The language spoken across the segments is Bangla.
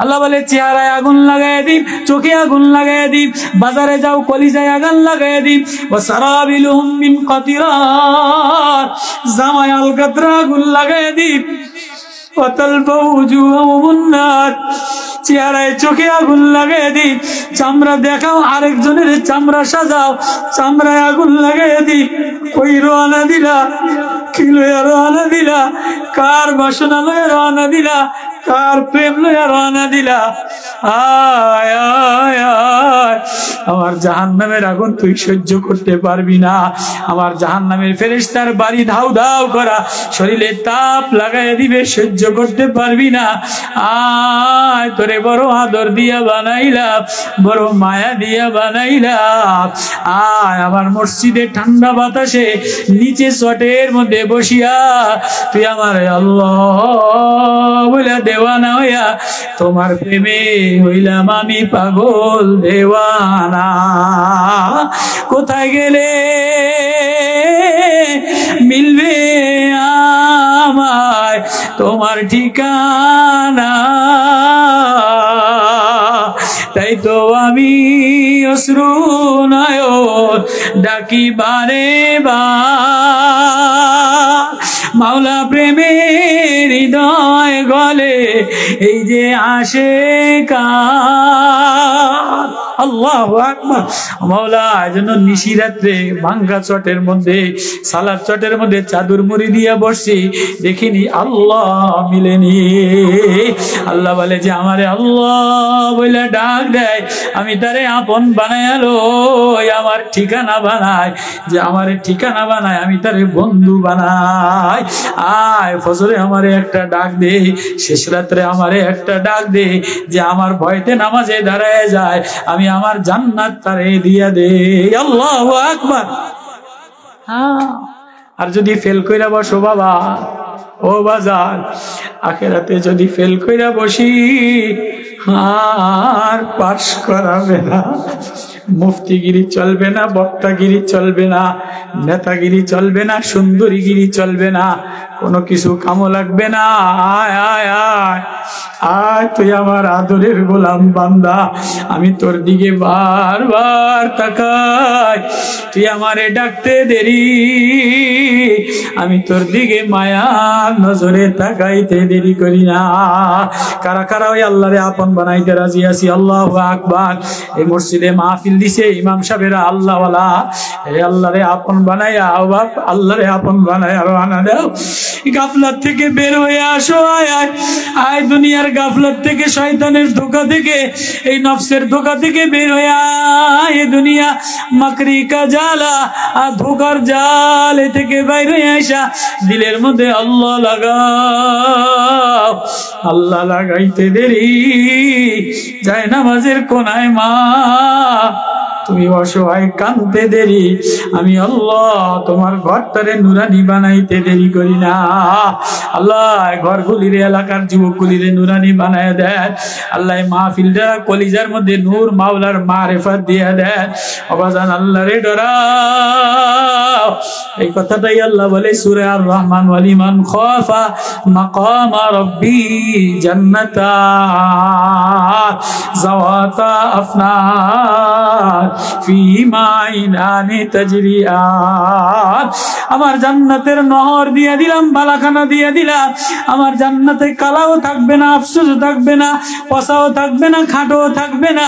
আল্লাহ বলে চেহারায় আগুন লাগায় দিই, চোখে আগুন লাগায় দিই, বাজারে যাও কলিজায় আগুন লাগায় দিই। ওয়া সারাবিলুহুম মিন কাতিরাত, জামায় আলকাতরা আগুন লাগায় দিই। ওয়া তালফাউ উজুহাহুমুন নার, চেহারায় চোখে আগুন লাগায় দিই। চামড়া দেখাও, আরেকজনের চামড়া সাজাও, চামড়ায় আগুন লাগায় দিই। কই রওনা দিলা, কি লইয়া রওনা দিলা, কার বাসনা লইয়া রওনা দিলা, কার প্রেম লইয়া রওনা দিলা। আয় আয় আয়, আমার জাহান্নামের আগুন তুই সহ্য করতে পারবি না। আমার জাহান্নামের ফেরেশতার বাড়ি ধাউ ধাউ করা, শরীরে তাপ লাগাই দিবে, সহ্য করতে পারবি না। আয় তোরে বড় আদর দিয়া বানাইলাম, বড় মায়া দিয়া বানাইলাম। আয় আমার মসজিদে ঠান্ডা বাতাসে নিচে চটের মধ্যে বসিয়া তুই আমার আল্লাহ বলে দেওয়ানা হইয়া, তোমার প্রেমে হইলাম আমি পাগল দেওয়ানা। কোথায় গেলে মিলবে আমায় তোমার ঠিকানা, তাই তো আমি অশ্রু নয়ন ডাকি বারে বার। মাওলা প্রেমের হৃদয় গলে এই যে আশিকার। আল্লাহু আকবার। মাওলা এজন্য নিশি রাত্রে ভাঙ্গা চটের মধ্যে, সালাদ চটের মধ্যে চাদর মুড়ি দিয়া বসছি, দেখিনি আল্লাহ মিলেনি। আল্লাহ বলে যে আমারে আল্লাহ বলে ডাক দেয়, আমি তারে আপন বানায় লই, আমার ঠিকানা বানায়, যে আমারে ঠিকানা বানায়, আমি তারে বন্ধু বানাই। আয় ফজরে আমারে একটা ডাক দে, শেষ রাত্রে আমারে একটা ডাক দে, যে আমার ভয়তে নামাজে দাঁড়ায় যায়, আমি আমার জান্নাত তারে দিয়া দে। আল্লাহু আকবার। আর যদি ফেল কইরা বসো বাবা, ও বাজার, আখেরাতে যদি ফেল কইরা বসি আর পাস করাবে না। মুফতিগিরি চলবে না, বক্তাগিরি চলবে না, নেতাগিরি চলবে না, সুন্দরীগিরি চলবে না, কোনো কিছু কামো লাগবে না। আয় আয় আয় আয়, তুই আমার আদরের গোলাম বান্দা, আমি তোর দিকে বারবার তাকাই, তুই আমারে ডাকতে দেরি, আমি তোর দিকে মায়ার নজরে তাকাইতে দেরি করি না। কারা কারা ওই আল্লাহরে আপন বানাইতে রাজি আছি? আল্লাহু আকবার। এই মসজিদে মাহফিল দিছে ইমাম সাহেবেরা আল্লাহওয়ালা, এই আল্লাহরে আপন বানাইয়া বাপ, আল্লাহরে আপন বানাইয়া রওনা দাও। গাফলাত থেকে বের হয়ে আসো, আয় আয় আয়, দুনিয়ার গাফলাত থেকে, শয়তানের ধোঁকা থেকে, এই নফসের ধোঁকা থেকে বের হয়ে আয়। দুনিয়া মাকরি কা জালা, আর ধোঁকার জাল থেকে বাইরে হয়ে আসা, দিলের মধ্যে আল্লাহ লাগাও। আল্লাহ লাগাইতে দেরি, যায় নামাজের কোনায় মা তুমি অসহায় কাঁদতে দেরি, আমি আল্লাহ তোমার ঘরটারে নুরানি বানাইতে দেরি করি না। আল্লাহ ঘরগুলিরে, এলাকার যুবকগুলিরে নুরানি বানায় দেন। আল্লাহ মাহফিলটা কলিজার মধ্যে নূর মাওলার মারিফাত দিয়ে দেন। অবাজান আল্লাহ রে ডরাও। এই কথাটাই আল্লাহ বলে সূরা আর রহমান, ওয়ালিমান খাফা মাকাম রাব্বি জান্নাতান যাওয়াতা আফনান ফিমা আইনানি তাজরিয়ান। আমার জান্নাতের নহর দিয়ে দিলাম, বালাখানা দিয়ে দিলাম। আমার জান্নাতে কালাও থাকবে না, আফসোস থাকবে না, পসাও থাকবে না, খাটো থাকবে না।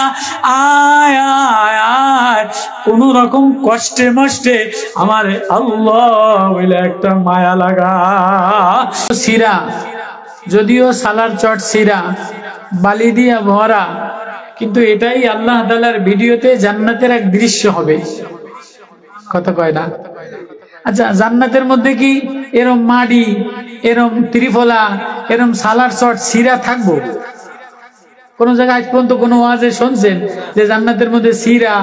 আয় আয় আয়, কোন রকম কষ্টে মষ্টে আমার আল্লাহ বলে একটা মায়া লাগা। সিরা, যদিও সালার চট সিরা, বালি দিয়া ভরা, কিন্তু এটাই আল্লাহ তাআলার ভিডিওতে জান্নাতের এক দৃশ্য হবে। কথা কয় না? আচ্ছা, জান্নাতের মধ্যে কি এরম মাটি, এরম ত্রিফলা, এরম সালার চট সিরা থাকবো? কোন জায়গায় আজ পর্যন্ত কোন ওয়াজে শুনছেন যে জান্নাতের মধ্যে সিরা,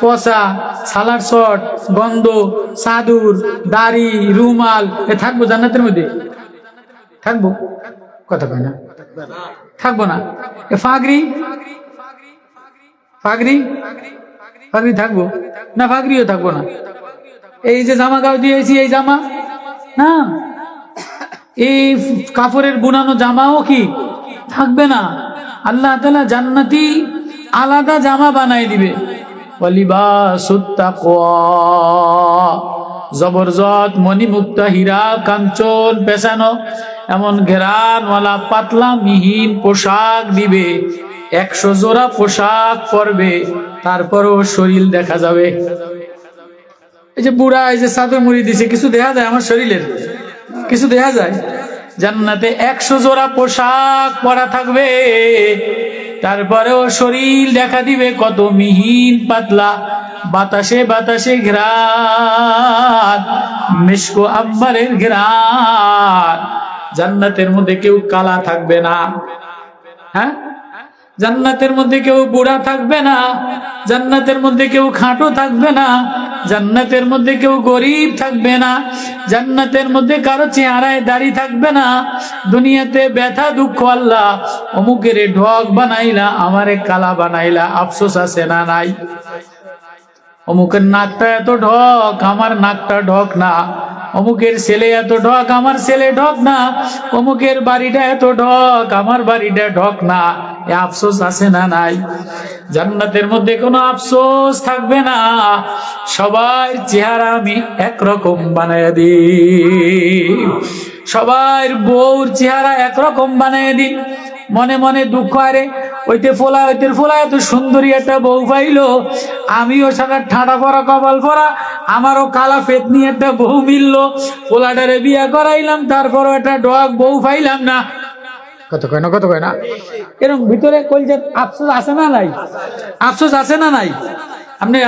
পচা, সালার চট, গন্ধ, চাদুর, দাড়ি, রুমাল এ থাকবো জান্নাতের মধ্যে? থাকবো? কথা কয় না? থাকবো না। ফাগরি, ফাগরি, ফাগরি থাকবো না? ফাগরিও থাকবো না। এই যে জামা গাও দিয়েছি, এই জামা না, এই কাপড়ের বুনানো জামাও কি থাকবে না? আল্লাহ তাআলা জান্নাতি আলাদা জামা বানাই দিবে, ওয়ালিবাসুত তাকওয়া, জবরদস্ত মণিমুক্তা হীরা কাঞ্চন পেছানো এমন ঘেরানওয়ালা পাতলা মিহিন পোশাক দিবে। 100 জোড়া পোশাক পরবে, তারপরও শরীর দেখা যাবে। এই যে বুড়া এই যে চাদর মুড়ি দিছে, কিছু দেখা যায় আমার শরীরের? কিছু দেখা যায়? জান্নাতে 100 জোড়া পোশাক পরা থাকবে, তারপরেও শরীর দেখা দিবে কত মিহিন পাতলা, বাতাসে বাতাসে ঘ্রাণ, মিশকো আম্বারের ঘ্রাণ। জান্নাতের মধ্যে কেউ কালা থাকবে না, হ্যাঁ, জান্নাতের মধ্যে কেউ বুড়া থাকবে না, জান্নাতের মধ্যে কেউ খাটো থাকবে না, জান্নাতের মধ্যে কেউ গরিব থাকবে না, জান্নাতের মধ্যে কারো চেহারায় দাড়ি থাকবে না। দুনিয়াতে ব্যথা দুঃখ আল্লাহ অমুকের ঢক বানাইলা, আমারে কালা বানাইলা, আফসোস আছে না নাই? অমুকের নাকটা এত ঢক, আমার নাকটা ঢক না। অমুকের ছেলে এত ঢক, আমার ছেলে ঢক না। অমুকের বাড়িটা এত ঢক, আমার বাড়িটা ঢক না। এ আফসোস আছে না নাই? জান্নাতের মধ্যে কোনো আফসোস থাকবে না, সবার চেহারা আমি একরকম বানায় দিই, সবার বউর চেহারা একরকম বানায় দিই। মনে মনে দুঃখ, আরে ওইতে ফোলা এত সুন্দরী একটা বউ পাইলো, আমিও সারা ঠাঁটা পরা কপাল পরা, আমারও কালা ফেতনি একটা বউ মিললো, ফোলাটারে বিয়া করাইলাম, তারপরও একটা ডগ বউ পাইলাম না। কত কয় না এরকম ভিতরে কলজার আফসোস আছে না নাই? আফসোস আছে না নাই?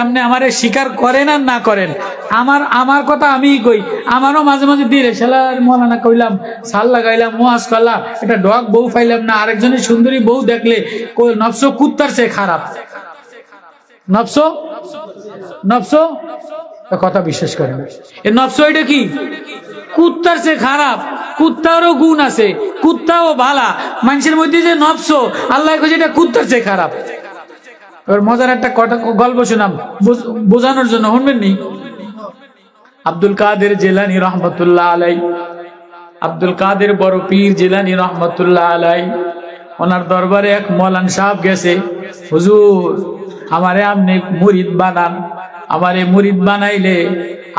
আপনি আমারে স্বীকার করেন আর না করেন, আমার কথা আমিই কই, আমারও মাঝে মাঝে দিয়ে সেলার মৌলানা কইলাম, সাল লাগাইলাম, মুয়াজ করলাম, এটা ডগ বউ পাইলাম না। আরেকজনের সুন্দরী বউ দেখলে নফস কুত্তার চেয়ে খারাপ, নফস কথা বিশ্বাস করেন। এ নফস এটা কি? কুত্তার চেয়ে খারাপ। কুত্তারও গুণ আছে, কুত্তাও ভালা। মানুষের মধ্যে যে নফস, আল্লাহ কইছে এটা কুত্তার চেয়ে খারাপ। মজার একটা গল্প শুনাম বোঝানোর জন্য, শুনবেন নি? আব্দুল কাদের জিলানী রহমতুল্লাহ আলাই, আব্দুল কাদের বড় পীর জিলানী রহমতুল্লাহ আলাই, ওনার দরবারে এক মৌলানা সাহেব গেছে, হুজুর আমারে আপনি মুরিদ বানান, আমারে মুরিদ বানাইলে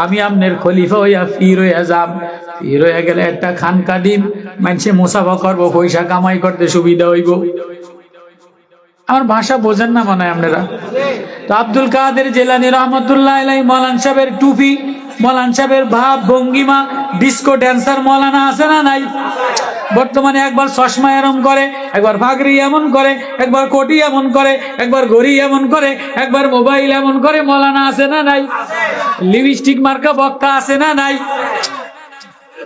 আমি আপনার খলিফা হইয়া পীর হইয়া যাম, পীর হইয়া গেলে একটা খানকা দিন, মানুষে মুসাফা করবো, পয়সা কামাই করতে সুবিধা হইব। আমার ভাষা বোঝেন না মনে হয় আপনারা? তো আব্দুল কাদের জিলানী রহমতুল্লাহ আলাইহি মৌলানা সাহেবের টুপি, মৌলানা সাহেবের ভাব ভঙ্গিমা, ডিস্কো ড্যান্সার মৌলানা আছে না নাই? বর্তমানে একবার চশমা এমন করে, একবার পাগড়ি এমন করে, একবার কোটি এমন করে, একবার ঘড়ি এমন করে, একবার মোবাইল এমন করে, মৌলানা আছে না নাই? লিপস্টিক মার্কা বক্কা আছে না নাই?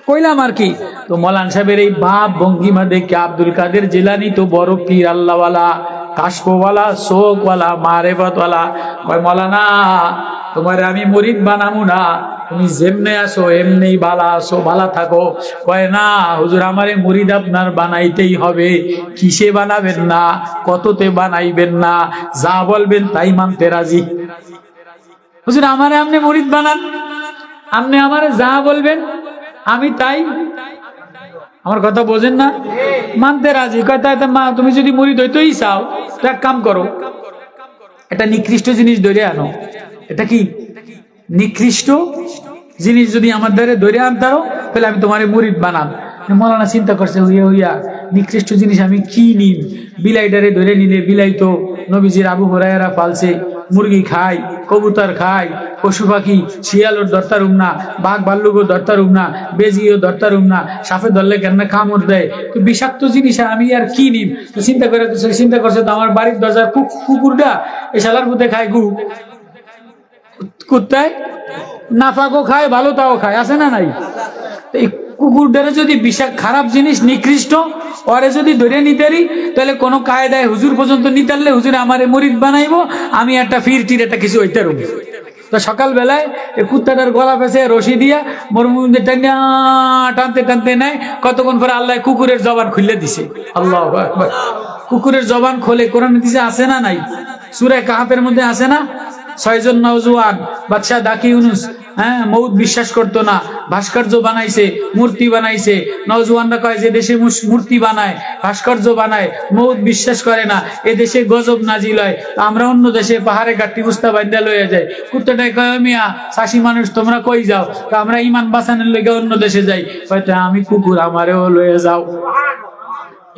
কইলাম আর কি। তো মৌলানা সাহেবের এই ভাব ভঙ্গিমা দেখে আব্দুল কাদের জিলানী তো বড় পীর আল্লাহওয়ালা, কাশফওয়ালা, শোকওয়ালা, মারেফতওয়ালা, কয় মৌলানা তোমারে আমি মুরিদ বানামু না, তুমি যেমনে আসো এমনি বালা আসো, বালা থাকো। কয় না হুজুর, আমারে মুরিদ আপনার বানাইতেই হবে। কিসে বানাবেন না, কততে বানাইবেন না, যা বলবেন তাই মানতে রাজি। হুজুর আমারে আপনি মুরিদ বানান, আপনি আমারে যা বলবেন আমি তাই, আমার কথা বোঝেন না? মানতে রাজি। কয় তাই মা, তুমি যদি মুরিদ হইতেই চাও তো এক কাম করো, একটা নিকৃষ্ট জিনিস ধরে আনো। এটা কি নিকৃষ্ট জিনিস? যদি আমার দ্বারে ধরে আনতারো তাহলে আমি তোমার মুরিদ বানাম। মৌলানা চিন্তা করছে, হইয়া নিকৃষ্ট জিনিস আমি কি নিম? বিলাইটারে ধরে নিলে, বিলাই তো নবীজির আবু হুরায়রা পালছে, মুরগি খায়, কবুতর খায়, পশু পাখি, শিয়ালোর দরতারুম না, বাঘ ভাল্লুকও দরতারুম না, বেজিও দরতারুম না, সাপে ধরলে কেন কামড় দেয়, তো বিষাক্ত জিনিস আমি আর কি নিম? তো চিন্তা করছে তো আমার বাড়ির দরজার কুকুরটা এই শালার মধ্যে খায় গু, কুত্তায় নাফাকও খায়, ভালো তাও খায়, আছে না নাই? এই কুকুরটারে যদি বিষাক্ত খারাপ জিনিস নিকৃষ্ট ওরে যদি ধরে নিতারি, তাহলে কোনো কায়দায় হুজুর পর্যন্ত নিতারলে হুজুর আমারে মুরিদ বানাইবো, আমি একটা ফিরটির একটা কিছু হইতে রুম। তো সকালবেলায় এই কুত্তাটার গলা পেঁচে রশি দিয়া মরুমুন্দে টানতে টানতে নেয়। কতক্ষণ পরে আল্লাহ কুকুরের জবান খুলে দিছে। আল্লাহু আকবার। কুকুরের জবান খোলে, কোরআনে দিছে, আছে না নাই? সূরা কাহাফের মধ্যে আছে না? 6 জন নওজোয়ান বাদশাহ দাকি ইউনুস হ্যাঁ, মৌত বিশ্বাস করতো না, ভাস্কর্য বানাইছে, মূর্তি বানাইছে। নওজওয়ানরা কয় যে দেশে মূর্তি বানায়, ভাস্কর্য বানায়, মৌত বিশ্বাস করে না, এ দেশে গজব নাজিল হয়, আমরা অন্য দেশে পাহাড়ে গাঠি বুস্তা বান্ধা লইয়া যায়। কুত্তাটাই কয়, মিয়া চাষি মানুষ তোমরা কই যাও? আমরা ইমান বাঁচানোর লেগে অন্য দেশে যাই। হয়তো আমি কুকুর, আমারেও লইয়া যাও।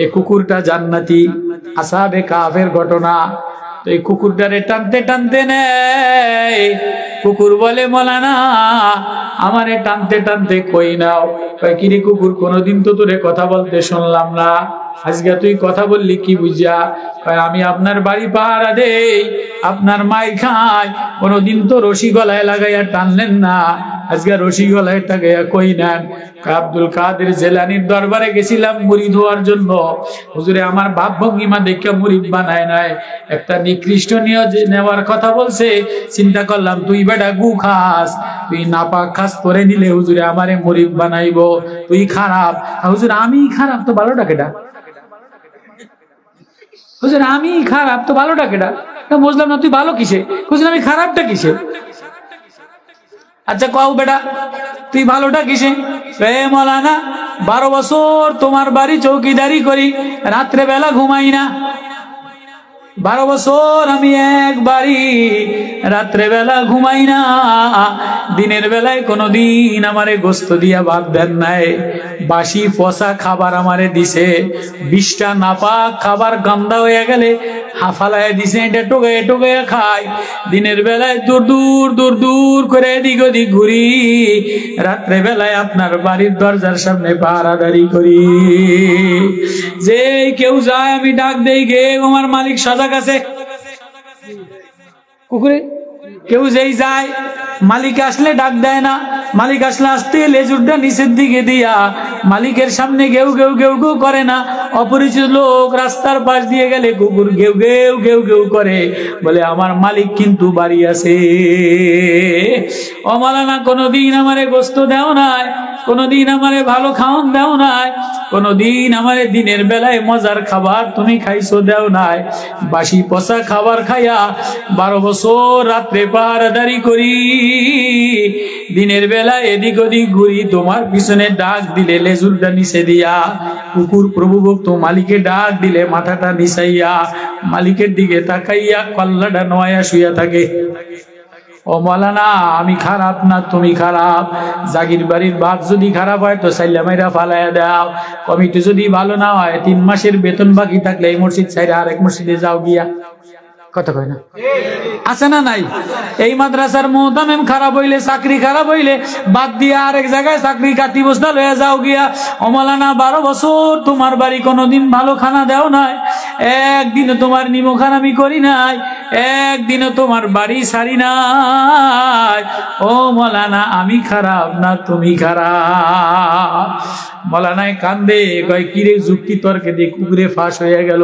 এই কুকুরটা জান্নাতি। আসহাবে কাফের ঘটনা। তো এই কুকুরটারে টানতে টানতে নেয়। কুকুর বলে, মৌলানা আমারে টানতে টানতে কই নাও। কয়, কিরে কুকুর, কোনোদিন তো তোরে কথা বলতে শুনলাম না, আজকে তুই কথা বললি কি বুঝা? কয়, আমি আপনার বাড়ি পাহারা দেই, আপনার মাই খাই, কোনোদিন তো রশি গলায় লাগাইয়া টানলেন না, আজকে রশি গলায় টাকাইয়া কই নেন? আব্দুল কাদের জেলানির দরবারে গেছিলাম মুরিদ হওয়ার জন্য। হুজুরে আমার ভাব ভঙ্গিমা দেখে মুরিদ বানায় নাই, একটা নিকৃষ্ট নেওয়ার কথা বলছে। চিন্তা করলাম তুই বেটা গু খাস, তুই নাপাক খাস, করে নিলে হুজুরে আমারে মুরিদ বানাইবো, তুই খারাপ। হুজুর আমি খারাপ তো ভালোটা কেটা? হুজুর আমি খারাপ তো ভালোটা কেটা? বুঝলাম না, তুই ভালো কিসে? হুজুর আমি খারাপটা কিসে? আচ্ছা কও বেটা তুই ভালোটা কিসে? মৌলানা 12 বছর তোমার বাড়ি চৌকিদারি করি, রাত্রে বেলা ঘুমাই না। 12 বছর আমি একবারই রাত্রে বেলা ঘুমাই না। দিনের বেলায় কোনোদিন আমারে গোস্ত দিয়া ভাত দেন নাই, বাসি পচা খাবার আমারে দিছে। 20টা নাপাক খাবার গান্দা হয়ে গেলে হাফালায় দিছে, এটা টোকাইয়া টোকাইয়া খাই। দিনের বেলায় দূর দূর দূর দূর করে এদিক ওদিক ঘুরি, রাত্রে বেলায় আপনার বাড়ির দরজার সামনে পাহারাদারি করি। যে কেউ যায় আমি ডাক দেই, গে আমার মালিক সজাগ আছে। কুকুরে কেউ যেই যায়, মালিক আসলে ডাক দেয় না, মালিক আসলে আসতে লেজুরটা নিচের দিকে দিয়া মালিকের সামনে গেউ গেউ গেউ গেউ করে না। অপরিচিত লোক রাস্তার পাশ দিয়ে গেলে কুকুর গেউ গেউ গেউ গেউ করে, বলে আমার মালিক কিন্তু বাড়ি আছে। ও মাওলানা কোনদিন আমারে গোস্ত দেও নাই, কোনদিন আমারে ভালো খাওয়ান দেও নাই, কোনদিন আমারে দিনের বেলায় মজার খাবার তুমি খাইছো দেও নাই। বাসি পচা খাবার খাইয়া 12 বছর রাত্রে পাহারাদারি করি, দিনের বেলায় এদিক ওদিক ঘুরি, তোমার পিছনে ডাক দিলে লেজুরটা নিচে দিয়া, কুকুর প্রভুভক্ত মালিকে ডাক দিলে মাথাটা নিচাইয়া মালিকের দিকে তাকাইয়া কল্লাটা নোয়া শুইয়া থাকে। ও মাওলানা আমি খারাপ না তুমি খারাপ? জাগির বাড়ির ভাত যদি খারাপ হয় তো সাইলা মাইরা ফালাইয়া দাও। কমিটি যদি ভালো না হয়, 3 মাসের বেতন বাকি থাকলে এই মসজিদ ছাইরা আরেক মসজিদে যাও গিয়া। কথা কয় না? আছে না নাই? এই মাদ্রাসার মুহতামিম খারাপ হইলে, চাকরি খারাপ হইলে বাদ দিয়ে আরেক জায়গায় চাকরি কাটি বস্তা লয়ে যাও গিয়া। ও মাওলানা 12 বছর তোমার বাড়ি কোনোদিন ভালো খানা দেও নাই, একদিনও তোমার নিমখান আমি করি নাই, একদিনও তোমার বাড়ি সারি নাই। ও মাওলানা আমি খারাপ না তুমি খারাপ? মাওলানায় কান্দে, কয় কিরে যুক্তি তর্কে দিয়ে কুকুরে ফাঁস হয়ে গেল।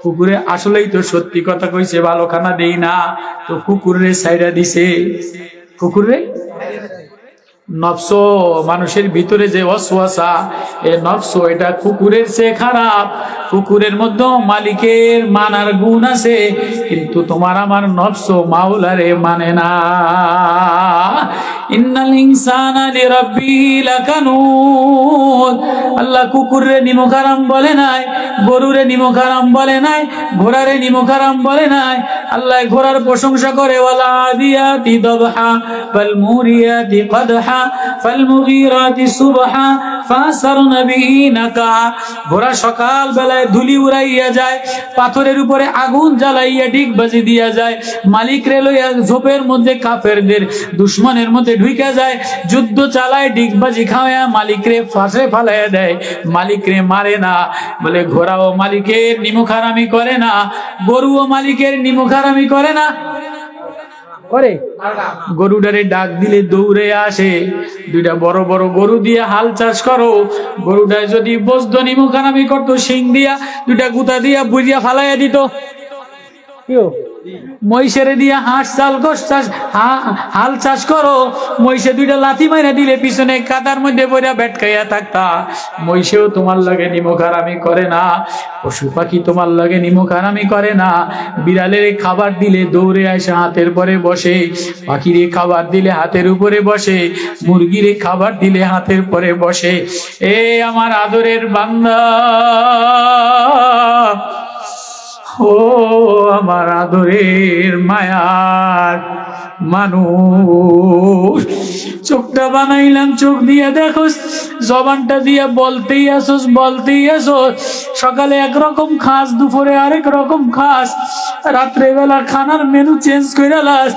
কুকুরে আসলেই তো সত্যি কথা কইছে, ভালো খানা দেই না, তো কুকুরে ছাইরা দিছে। কুকুরে নফস, মানুষের ভিতরে যে ওয়াসওয়াসা, এই নফস এটা কুকুরের চেয়ে খারাপ। কুকুরের মধ্যে মালিকের মানার গুণ আছে, কিন্তু তোমার আমার নফস মাওলারে মানে না। ইন্নাল ইনসানা লিরাব্বিহি লাকানুত। আল্লাহ কুকুরে নিমখারাম বলে নাই, গরুরে নিমখারাম বলে নাই, ঘোড়ারে নিমখারাম বলে নাই। আল্লাহ ঘোড়ার প্রশংসা করে, ওয়ালা আদিয়াতি দবহা ফাল মুরিয়াতি কদহা ফাল মুগীরাতি সুবহা ফাসারনা বিহি নাকা। ঘোড়া সকাল বেলায় ধুলি উড়াইয়া যায়, পাথরের উপরে আগুন জ্বালাইয়া ডিগবাজি দিয়া যায়, মালিক রে লইয়া ঝোপের মধ্যে কাফেরদের দুশ্মনের মধ্যে ঢুইকা যায়, যুদ্ধ চালায়, ডিগবাজি খাওয়া মালিক রে ফাঁসে ফালাইয়া দেয়, মালিক রে মারে না। বলে ঘোড়াও মালিকের নিমখারামি করে না, গরুও মালিকের নিমখারামি করে না। করে গরুটারে ডাক দিলে দৌড়ে আসে। 2টা বড় বড় গরু দিয়ে হাল চাষ করো, গরুটায় যদি বসতো নিমখারামি করতো, শিং দিয়া 2টা গুতা দিয়া বুঝিয়া ফালাইয়া দিত। মহিষের দিয়া হাঁস চাষ হাল চাষ করো, মহিষে দুইটা লাথি মাইরা দিলে পিছনে কাদার মধ্যে পড়া বেটকাইয়া থাকতা। মহিষেও তোমার লাগে নিমক হারামি করে না, পশু পাখি তোমার লাগে নিমক হারামি করে না। বিড়ালের খাবার দিলে দৌড়ে আসে হাতের পরে বসে, পাখিরে খাবার দিলে হাতের উপরে বসে, মুরগিরে খাবার দিলে হাতের পরে বসে। এ আমার আদরের বান্দা, ও আমার আদরের মায়ার মানুষ, চোখটা বানাইলাম, চোখ দিয়ে দেখোস, জবানটা দিয়ে বলতেই আসোস। সকালে একরকম খাস, দুপুরে আরেক রকম খাস, রাত্রেবেলা খানার মেনু চেঞ্জ করে লাস।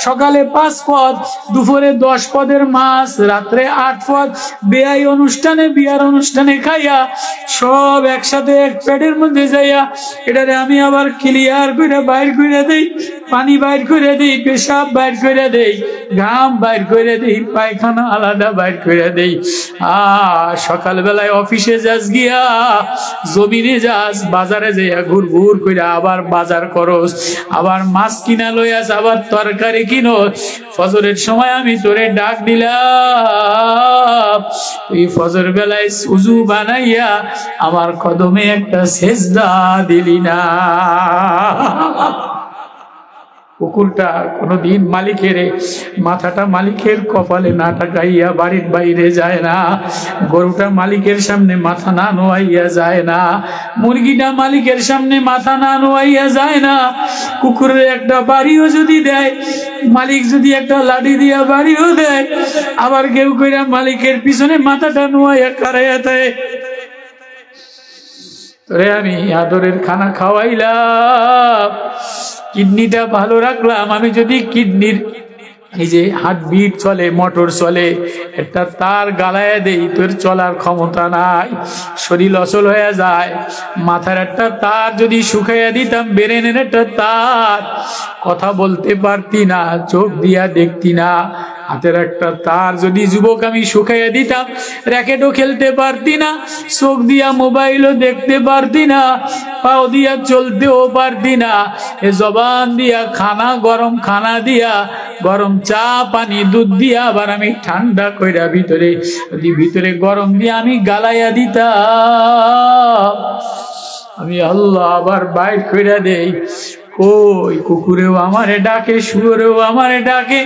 সকালে 5 পদ, দুপুরে 10 পদের মাছ, রাত্রে 8 পদ। বিয়ার অনুষ্ঠানে খাইয়া সব একসাথে এক পেটের মধ্যে যাইয়া এটারে আমি আবার ক্লিয়ার করে বাইর করে দেই, পানি বাইর করে দেই, পেশাব বাইর করে দেই, ঘাম বাইর করে দেই, পায়খানা আলাদা বাইর করে দেই। সকালবেলায় অফিসে যাস গিয়া, জমিনে যাস, বাজারে যাইয়া ঘুর করে আবার বাজার করস, আবার মাছ কিনা লইয়াস, আবার তরকারি কিনোস। ফজরের সময় আমি তোরে ডাক দিলাম, এই ফজর বেলায় উজু বানাইয়া আমার কদমে একটা সেজদা দিলি না। কুকুরটা কোনোদিন মালিকের মাথাটা মালিকের কপালে না টাকাইয়া বাড়ির বাইরে যায় না, গরুটা মালিকের সামনে মাথা না নোয়াইয়া যায় না, মুরগিটা মালিকের সামনে মাথা না নোয়াইয়া যায় না। কুকুরের একটা বাড়িও যদি দেয়, মালিক যদি একটা লাঠি দিয়া বাড়িও দেয়, আবার কেউ কইরা মালিকের পিছনে মাথাটা নোয়াইয়া কারাইয়া দেয়। তোরে আমি আদরের খানা খাওয়াইলাম, কিডনিটা ভালো রাখলাম। আমি যদি কিডনির এই যে হার্টবিট চলে, মোটর চলে, একটা তার গালায় দেই, তোর চলার ক্ষমতা নাই, শরীর অচল হয়ে যায়। মাথার একটা তার যদি শুকাইয়া দিতাম, ব্রেনের একটা তার, কথা বলতে পারতি না, চোখ দিয়া দেখতি না। হাতের একটা তার যদি যুবক আমি শুকাইয়া দিতাম, র্যাকেটও খেলতে পারতি না, চোখ দিয়া মোবাইলও দেখতে পারতি না, পাও দিয়া চলতেও পারতি না। এ জবান দিয়া খানা, গরম খানা দিয়া, গরম চা পানি দুধ দিয়া আবার আমি ঠান্ডা কইরা ভিতরে গরম দিয়া আমি গালাইয়া দিতাম। আমি আল্লাহ আবার বাইর কইরা দেই। কই কুকুরেও আমারে ডাকে, শুয়োরেও আমারে ডাকে,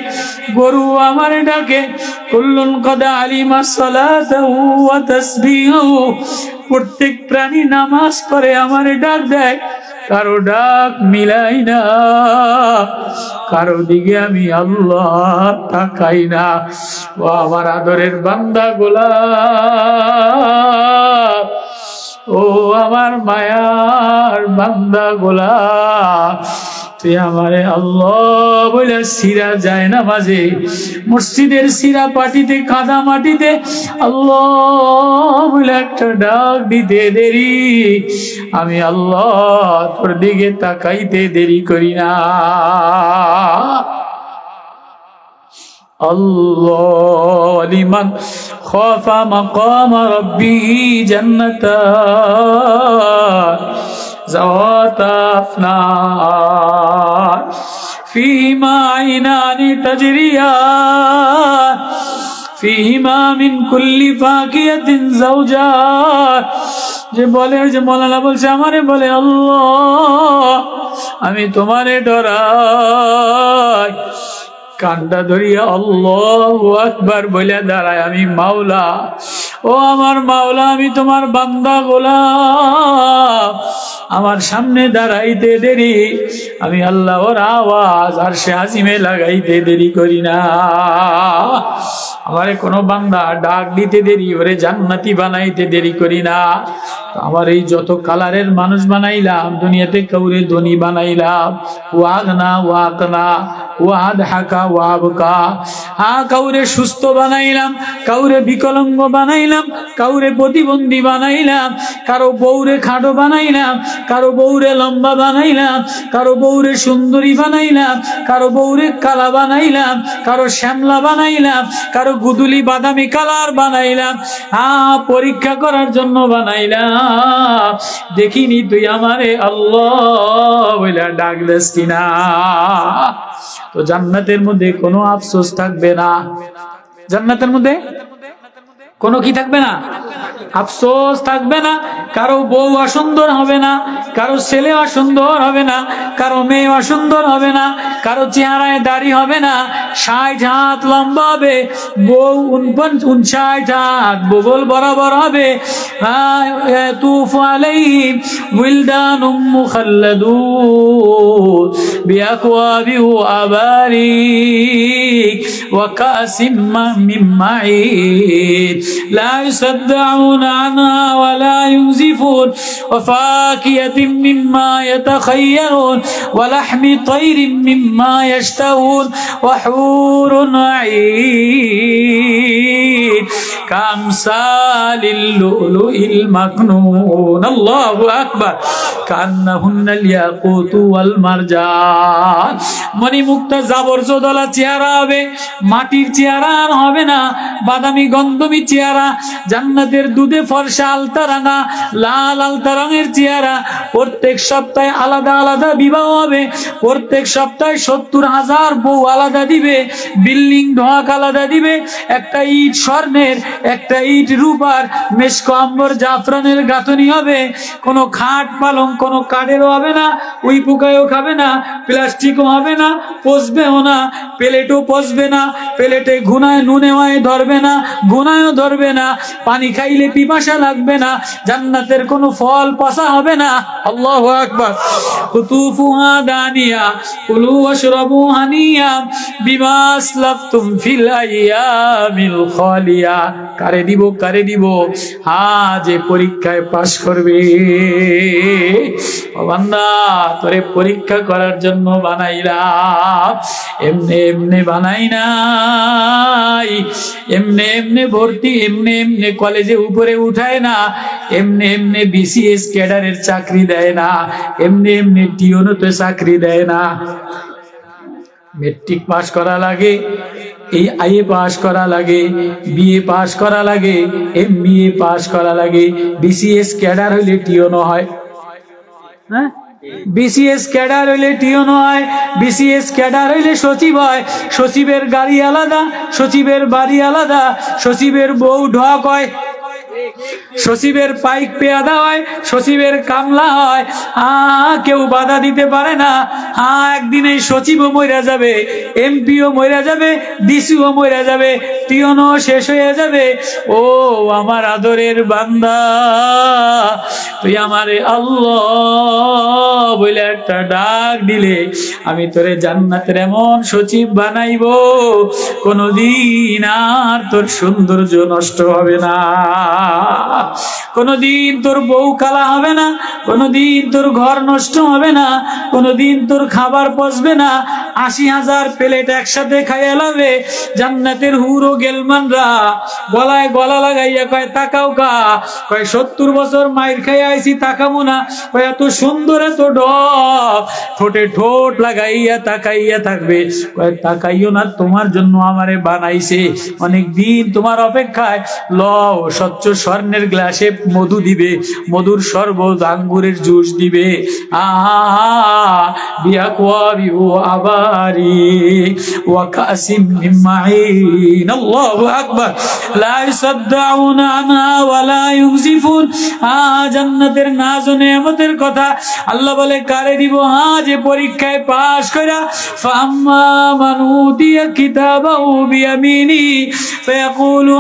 গরু আমারে ডাকে। কুল্লুন কদ আলিমা সালাতাহু ওয়া তাসবিহু, প্রত্যেক প্রাণী নামাজ পড়ে আমারে ডাক দেয়, কারো ডাক মিলাই না, কারো দিকে আমি আল্লাহ তাকাই না। ও আমার আদরের বান্দা গোলাম, ও আমার মায়ার বান্দা গোলাম, তুই আমারে আল্লাহ বলে সিরা যায় না মাঝে, মসজিদের সিরা পাটিতে, কাদা মাটিতে আল্লাহ বলে একটা ডাক দিতে দেরি, আমি আল্লাহ তোর দিকে তাকাইতে দেরি করি না। আল্লাহ লিমান খাফা মাকাম রাব্বিহি জান্নাতান যাওয়াতা আফনান ফীহিমা আইনানি তাজরিয়ান ফীহিমা মিন কুল্লি ফাকিয়াতিন যাওজান। যে বলে, ওই যে মৌলানা বলছে, আমারে বলে আল্লাহ আমি তোমারে ডরাই, কান্ডা ধরিয়া আল্লাহু আকবার বলে দাঁড়ায়, আমি মাওলা, ও আমার মাওলা, আমি তোমার বান্দা গোলাম, আমার সামনে দাঁড়াইতে দেরি, আমি আল্লাহর আওয়াজ আরশে আজিমে লাগাইতে দেরি করি না। আমারে কোনো বান্দা ডাক দিতে দেরি, ওরে জান্নাতি বানাইতে দেরি করি না। আমার এই যত কালারের মানুষ বানাইলাম, দুনিয়াতে কাউরে ধনী বানাইলাম, ওয়াগনা ওয়াকনা ওয়াদহাকা ওয়াবকা, কাউরে সুস্থ বানাইলাম, কাউরে বিকলাঙ্গ বানাইলাম, কাউরে প্রতিবন্ধী বানাইলাম, কারো বউরে খাটো বানাইলাম, কারো বউরে লম্বা বানাইলাম, কারো বউরে সুন্দরী বানাইলাম, কারো বউরে কালা বানাইলাম, কারো শ্যামলা বানাইলাম, কারো গুদুলি বাদামি কালার বানাইলাম, পরীক্ষা করার জন্য বানাইলাম। দেখিনি তুই আমারে আল্লাহ বলে ডাক দিস কিনা। তো জান্নাতের মধ্যে কোনো আফসোস থাকবে না, জান্নাতের মধ্যে কোনো কি থাকবে না, আফসোস থাকবে না। কারো বউ অসুন্দর হবে না, কারো ছেলে অসুন্দর হবে না, কারো মেয়ে অসুন্দর হবে না, কারো চেহারায় দাড়ি হবে না, 60 হাত লম্বা হবে, বউ 59 হাত বগল বরাবর হবে। তুফু আলাইহিম উইলদানুম মুখাল্লাদুন বিআকওয়াবি ওয়া আবারিক ওয়া কাসিম মিন মাঈন لا يصدعون عنها ولا ينزفون وفاكهة مما يتخيرون ولحم طير مما يشتهون وحور عين كأمثال اللؤلؤ المكنون الله أكبر كأنهن الياقوت والمرجان মণিমুক্তা জাবরজদলা চেহারা হবে, মাটির চেহারা আর হবে না, বাদামি গন্ধমি চেহারা, জান্নাতের দুধে ফর্সা আলতা রাঙা লাল আলতা রঙের চেহারা। প্রত্যেক সপ্তাহে আলাদা আলাদা বিবাহ হবে, প্রত্যেক সপ্তাহে 70,000 বউ আলাদা দিবে, বিল্ডিং ঢাক আলাদা দিবে, একটা ইট স্বর্ণের, একটা ইট রূপার, মেশক আম্বর জাফরানের গাঁথনি হবে। কোনো খাট পালং কোনো কাঠেরও হবে না, উই পোকায়ও খাবে না, প্লাস্টিকও হবে না, পচবেও না, প্লেটও পচবে না, প্লেটে ঘুনায় নুনে হয় ধরবে না, ঘুনায়ও ধরবে না, পানি খাইলে পিপাসা লাগবে না, জান্নাতের কোনো ফল পচা হবে না। আল্লাহু আকবার। কুতুফুহা দানিয়া কুলু ওয়াশরাবু হানিয়া বিমা আসলাফতুম ফিল আইয়ামিল খালিয়া। কারে দিব, কারে দিব? হ্যাঁ, যে পরীক্ষায় পাশ করবে। ও বান্দা, তোরে পরীক্ষা করার জন্য বানাইলাম, এমনে এমনে বানাই নাই, এমনে এমনে ভর্তি, এমনে এমনে কলেজে উপরে উঠায় না, এমনে এমনে বিসিএস ক্যাডারের চাকরি দেয় না, এমনি এমনি টিউনোতে চাকরি দেয় না। মেট্রিক পাস করা লাগে, এই আইএ পাস করা লাগে, বিএ পাস করা লাগে, এমবিএ পাস করা লাগে, বিসিএস ক্যাডার হইলে টিউনো হয়। হ্যাঁ, বিসিএস ক্যাডার হইলে টিউনো হয়, বিসিএস ক্যাডার হইলে সচিব হয়। সচিবের গাড়ি আলাদা, সচিবের বাড়ি আলাদা, সচিবের বউ ঢক হয়, সচিবের পাইক পেয়াদা হয়, সচিবের কামলা হয়। কেউ বাধা দিতে পারে না। একদিন এই সচিবও মইরা যাবে, এমপিও মইরা যাবে, ডিসিও মইরা যাবে, টিউনো শেষ হয়ে যাবে। ও আমার আদরের বান্দা, তুই আমারে আল্লাহ বলে একটা ডাক দিলে আমি তোরে জান্নাতের এমন সচিব বানাইবো, কোনদিন আর তোর সৌন্দর্য নষ্ট হবে না, কোনদিন তোর বউ কালা হবে না, কোনদিন তোর ঘর নষ্ট হবে না, কোনদিন তোর খাবার পচবে না। 80,000 প্লেট একসাথে খাইয়া লাবে। জান্নাতের হুর ও গেলমানরা গলায় গলা লাগাইয়া কয় তাকাও কা, কয় 70 বছর মাইর খাইয়া আইছি তাকামো না, কয় এত সুন্দর এত ঢক, ঠোঁটে ঠোঁট লাগাইয়া তাকাইয়া থাকবে। কয় তাকাইও না, তোমার জন্য আমারে বানাইছে, অনেক দিন তোমার অপেক্ষায়। লও, স্বচ্ছ স্বর্ণের গ্লাসে মধু দিবে, মধুর শরবত, আঙ্গুরের জুস দিবে। বিআকওয়াবি ওয়া আবারিক ওয়া কাসিম মিন মাঈন। আল্লাহু আকবার। লা ইসাদদাউনা আনহা ওয়া লা ইউযিফুন। জান্নাতের নাজ ও নেয়ামতের কথা আল্লাহ বলে কারে দিব? যে পরীক্ষায় পাশ কইরা ফাম্মা মান উতিয়া কিতাবাহু বিয়ামিনি ফায়াকুলু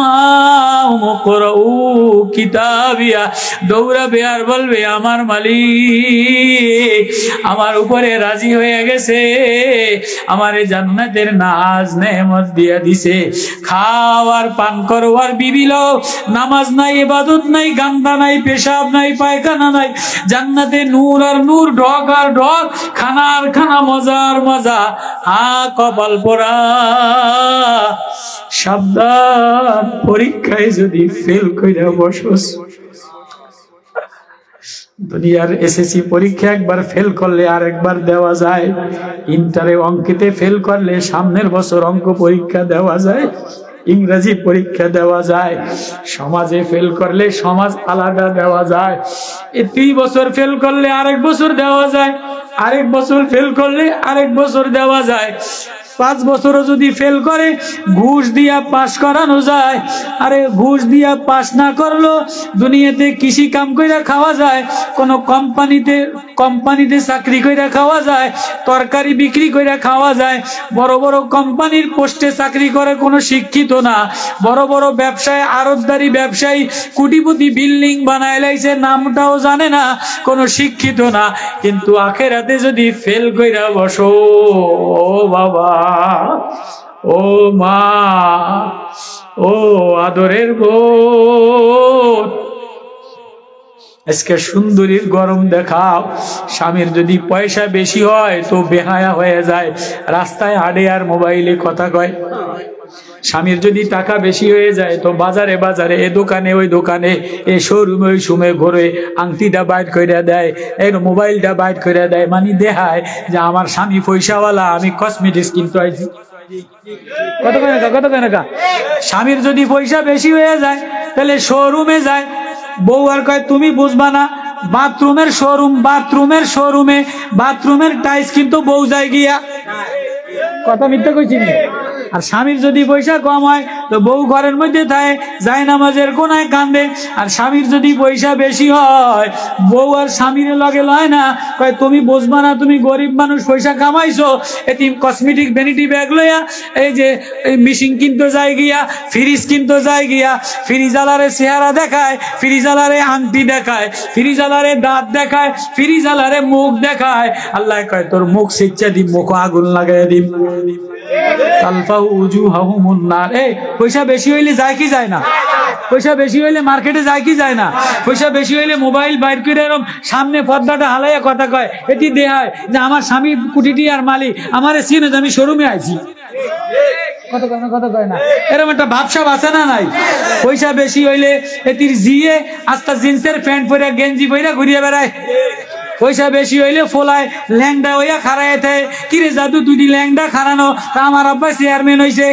মুকরাউ কিতাবিয়া। দৌড়াবে আর বলবে আমার মালিক আমার উপরে রাজি হয়ে গেছে, আমারে জান্নাতের নাজ নেয়ামত দিয়া দিছে। খাও আর পান করো আর বিবি লও, নামাজ নাই, ইবাদত নাই, গান্দা নাই, পেশাব নাই, পায়খানা নাই, জান্নাতে নূর আর নূর, ঢক আর ঢক, খানা আর খানা, মজা আর মজা। কপাল পোড়া, সাবধান, পরীক্ষায় যদি ফেল কইরা বসস। দুনিয়ার এসএসসি পরীক্ষা একবার ফেল করলে আর একবার দেওয়া যায়, ইন্টারে অঙ্কেতে ফেল করলে সামনের বছর অঙ্ক পরীক্ষা দেওয়া যায়। ইংরেজি পরীক্ষা দেওয়া যায়, সমাজে ফেল করলে সমাজ আলাদা দেওয়া যায়, 3 বছর ফেল করলে আরেক বছর দেওয়া যায়, আরেক বছর ফেল করলে আরেক বছর দেওয়া যায়, 5 বছরও যদি ফেল করে ঘুষ দিয়া পাস করানো যায়। আরে ঘুষ দিয়া পাস না করলো দুনিয়াতে কৃষি কাম কইরা খাওয়া যায়, কোন কোম্পানিতে চাকরি কইরা খাওয়া যায়, তরকারি বিক্রি কইরা খাওয়া যায়। বড় বড় কোম্পানির পোস্টে চাকরি করে কোনো শিক্ষিত না, বড় বড় ব্যবসায় আড়তদারি ব্যবসায়ী কোটিপতি বিল্ডিং বানায় লাইছে, নামটাও জানে না, কোনো শিক্ষিত না। কিন্তু আখেরাতে যদি ফেল কইরা বসো, ও বাবা, ও মা, ও আদরের বোন, আজকে সুন্দরীর গরম দেখাও। স্বামীর যদি পয়সা বেশি হয় তো বেহায়া হয়ে যায়, রাস্তায় হাঁটে আর মোবাইলে কথা কয়। স্বামীর যদি টাকা বেশি হয়ে যায় তো বাজারে বাজারে, এ দোকানে ওই দোকানে, এ শোরুমে ওই সুমে ঘরে আংটিটা বাইট করে দেয়, এর মোবাইলটা বাইট করে দেয়, মানে দেখায় যে আমার স্বামী পয়সাওয়ালা, আমি কসমেটিক্স কিনতে আইছি। কত কেন স্বামীর যদি পয়সা বেশি হয়ে যায় তাহলে শোরুমে যায়, বউ আর কয় তুমি বুঝবা না, বাথরুমের শোরুমে বাথরুমের টাইলস কিন্তু বউ যায় গিয়া। কথা মিথ্যা কইছি? আর স্বামীর যদি পয়সা কম হয় তো বউ ঘরের মধ্যে থাকে, যায় নামাজের কোনায় কান্দে। আর স্বামীর যদি পয়সা বেশি হয় বউ আর স্বামীর লগে লয় না, কয় তুমি বুঝবা না, তুমি গরিব মানুষ, পয়সা কামাইছো, এটি কসমেটিক ভ্যানিটি ব্যাগ লইয়া এই যে মেশিন কিনতে যায় গিয়া, ফ্রিজ কিনতে যায় গিয়া, ফ্রিজ আলারে চেহারা দেখায়, ফ্রিজ আলারে আংটি দেখায়, ফ্রিজ আলারে দাঁত দেখায়, ফ্রিজ আলারে মুখ দেখায়। আল্লাহ কয় তোর মুখ শিক্ষা দিম, মুখ আগুন লাগাই দিম। পয়সা বেশি হইলে যায় কি যায় না? পয়সা বেশি হইলে মার্কেটে যায় কি যায় না? পয়সা বেশি হইলে মোবাইল বাইর করে এরকম সামনে পর্দাটা হালাইয়া কথা কয়, এটি দেখায় যে আমার স্বামী কোটি আর মালিক, আমার চিনে আমি শোরুমে আইছি। কথা কয় না, এরকম একটা ভাবসাব আছে না নাই? পয়সা বেশি হইলে এটির জিয়ে আস্তা জিন্সের প্যান্ট পরে গেঞ্জি পরে ঘুরিয়ে বেড়ায়। পয়সা বেশি হইলে ফোলায় ল্যাংডা হইয়া খারায় থাকে, কিরে জাদু দুটি ল্যাংডা খারানো, তা আমার আব্বা চেয়ারম্যান হইছে।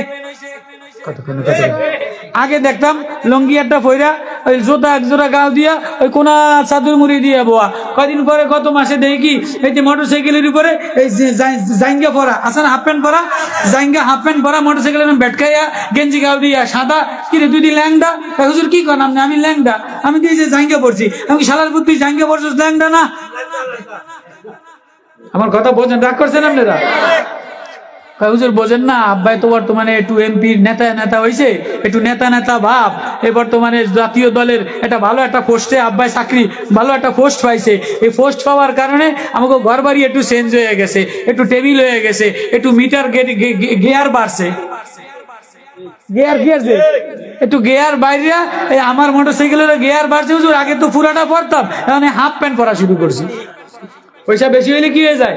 আগে দেখতাম লঙ্গি একটা ফইরা ওই জোতা এক জোড়া গাও দিয়া ওই কোনা চাদর মুড়ি দিয়া বোয়া, কদিন পরে গত মাসে দেখি এই যে মোটর সাইকেলের উপরে এই জাইঙ্গা পরা আছে না, হাফ প্যান্ট পরা, জাইঙ্গা হাফ প্যান্ট পরা, মোটর সাইকেলের বেটকাইয়া গেঞ্জি গাও দিয়া সাদা, কিরে দুটি ল্যাংডা। হুজুর কি কর নাম, আমি ল্যাংডা, আমি দিয়ে যে জাইঙ্গা পড়ছি, আমি শালার পুত্র জাইঙ্গা পড়ছিস, ল্যাংডা না? আমার কথা বোঝেন, রাগ করছেন আপনারা? হুজুর বোঝেন না, আব্বাই তো বর্তমানে একটু এমপির নেতা হয়েছে, একটু নেতা ভাব, এই বর্তমানে জাতীয় দলের একটা ভালো একটা পোস্টে আব্বাই চাকরি, ভালো একটা পোস্ট পাইছে। এই পোস্ট পাওয়ার কারণে আমাকে ঘর বাড়ি একটু চেঞ্জ হয়ে গেছে, একটু টেবিল হয়ে গেছে, একটু মিটার গিয়ার বাড়ছে, একটু গিয়ার বাইরে আমার মোটরসাইকেলের গিয়ার বাড়ছে। হুজুর আগে তো পুরাটা পরতাম, এখন হাফ প্যান্ট পরা শুরু করছি। পয়সা বেশি হইলে কি হয়ে যায়?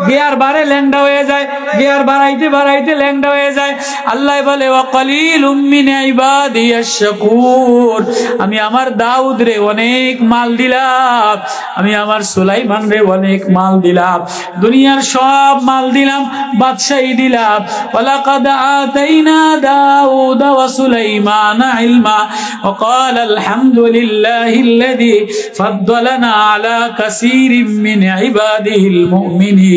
গিয়ার বাড়ে ল্যাংডা হয়ে যায়, গিয়ার বাড়াইতে ল্যাংডা হয়ে যায়। আল্লাহ বলে ওয়াকালিলুম মিন ইবাদিয়াশ শাকুর, আমি আমার দাউদ রে অনেক মাল দিলাম, আমি আমার সুলাইমান রে অনেক মাল দিলাম, দুনিয়ার সব মাল দিলাম, বাদশাহী দিলাম। ওয়ালাকাদ আতাইনা দাউদ ওয়া সুলাইমানা ইলমা ওয়া ক্বালা আলহামদুলিল্লাহিল্লাযী ফাদ্দালানা আলা কাসীরিম মিন ইবাদিহিল মুমিনিন।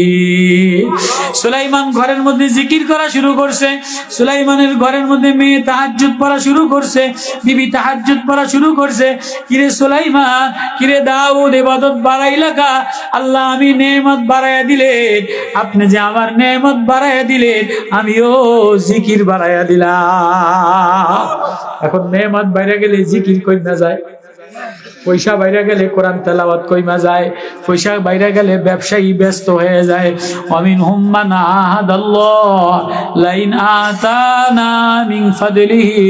সুলাইমান ঘরের মধ্যে জিকির করা শুরু করছে, সুলাইমানের ঘরের মধ্যে মেয়ে তাহাজ্জুদ পড়া শুরু করছে, বিবি তাহাজ্জুদ পড়া শুরু করছে। কিরে সুলাইমান, কিরে দাউদ, ইবাদত বাড়াইলা কা? আল্লাহ আমি নেয়ামত বাড়াইয়া দিলেন, আপনি যে আমার নেয়ামত বাড়াইয়া দিলেন, আমিও জিকির বাড়াইয়া দিলাম। এখন নেয়ামত বাইরে গেলে জিকির কইমা যায়, পয়সা বাইরে গেলে কোরআন তেলাওয়াত কইমা যায়, পয়সা বাইরে গেলে ব্যবসায়ী ব্যস্ত হয়ে যায়। ওয়ামিনহুম মান আহাদাল্লাহ লাইন আতানা মিন ফাদলিহি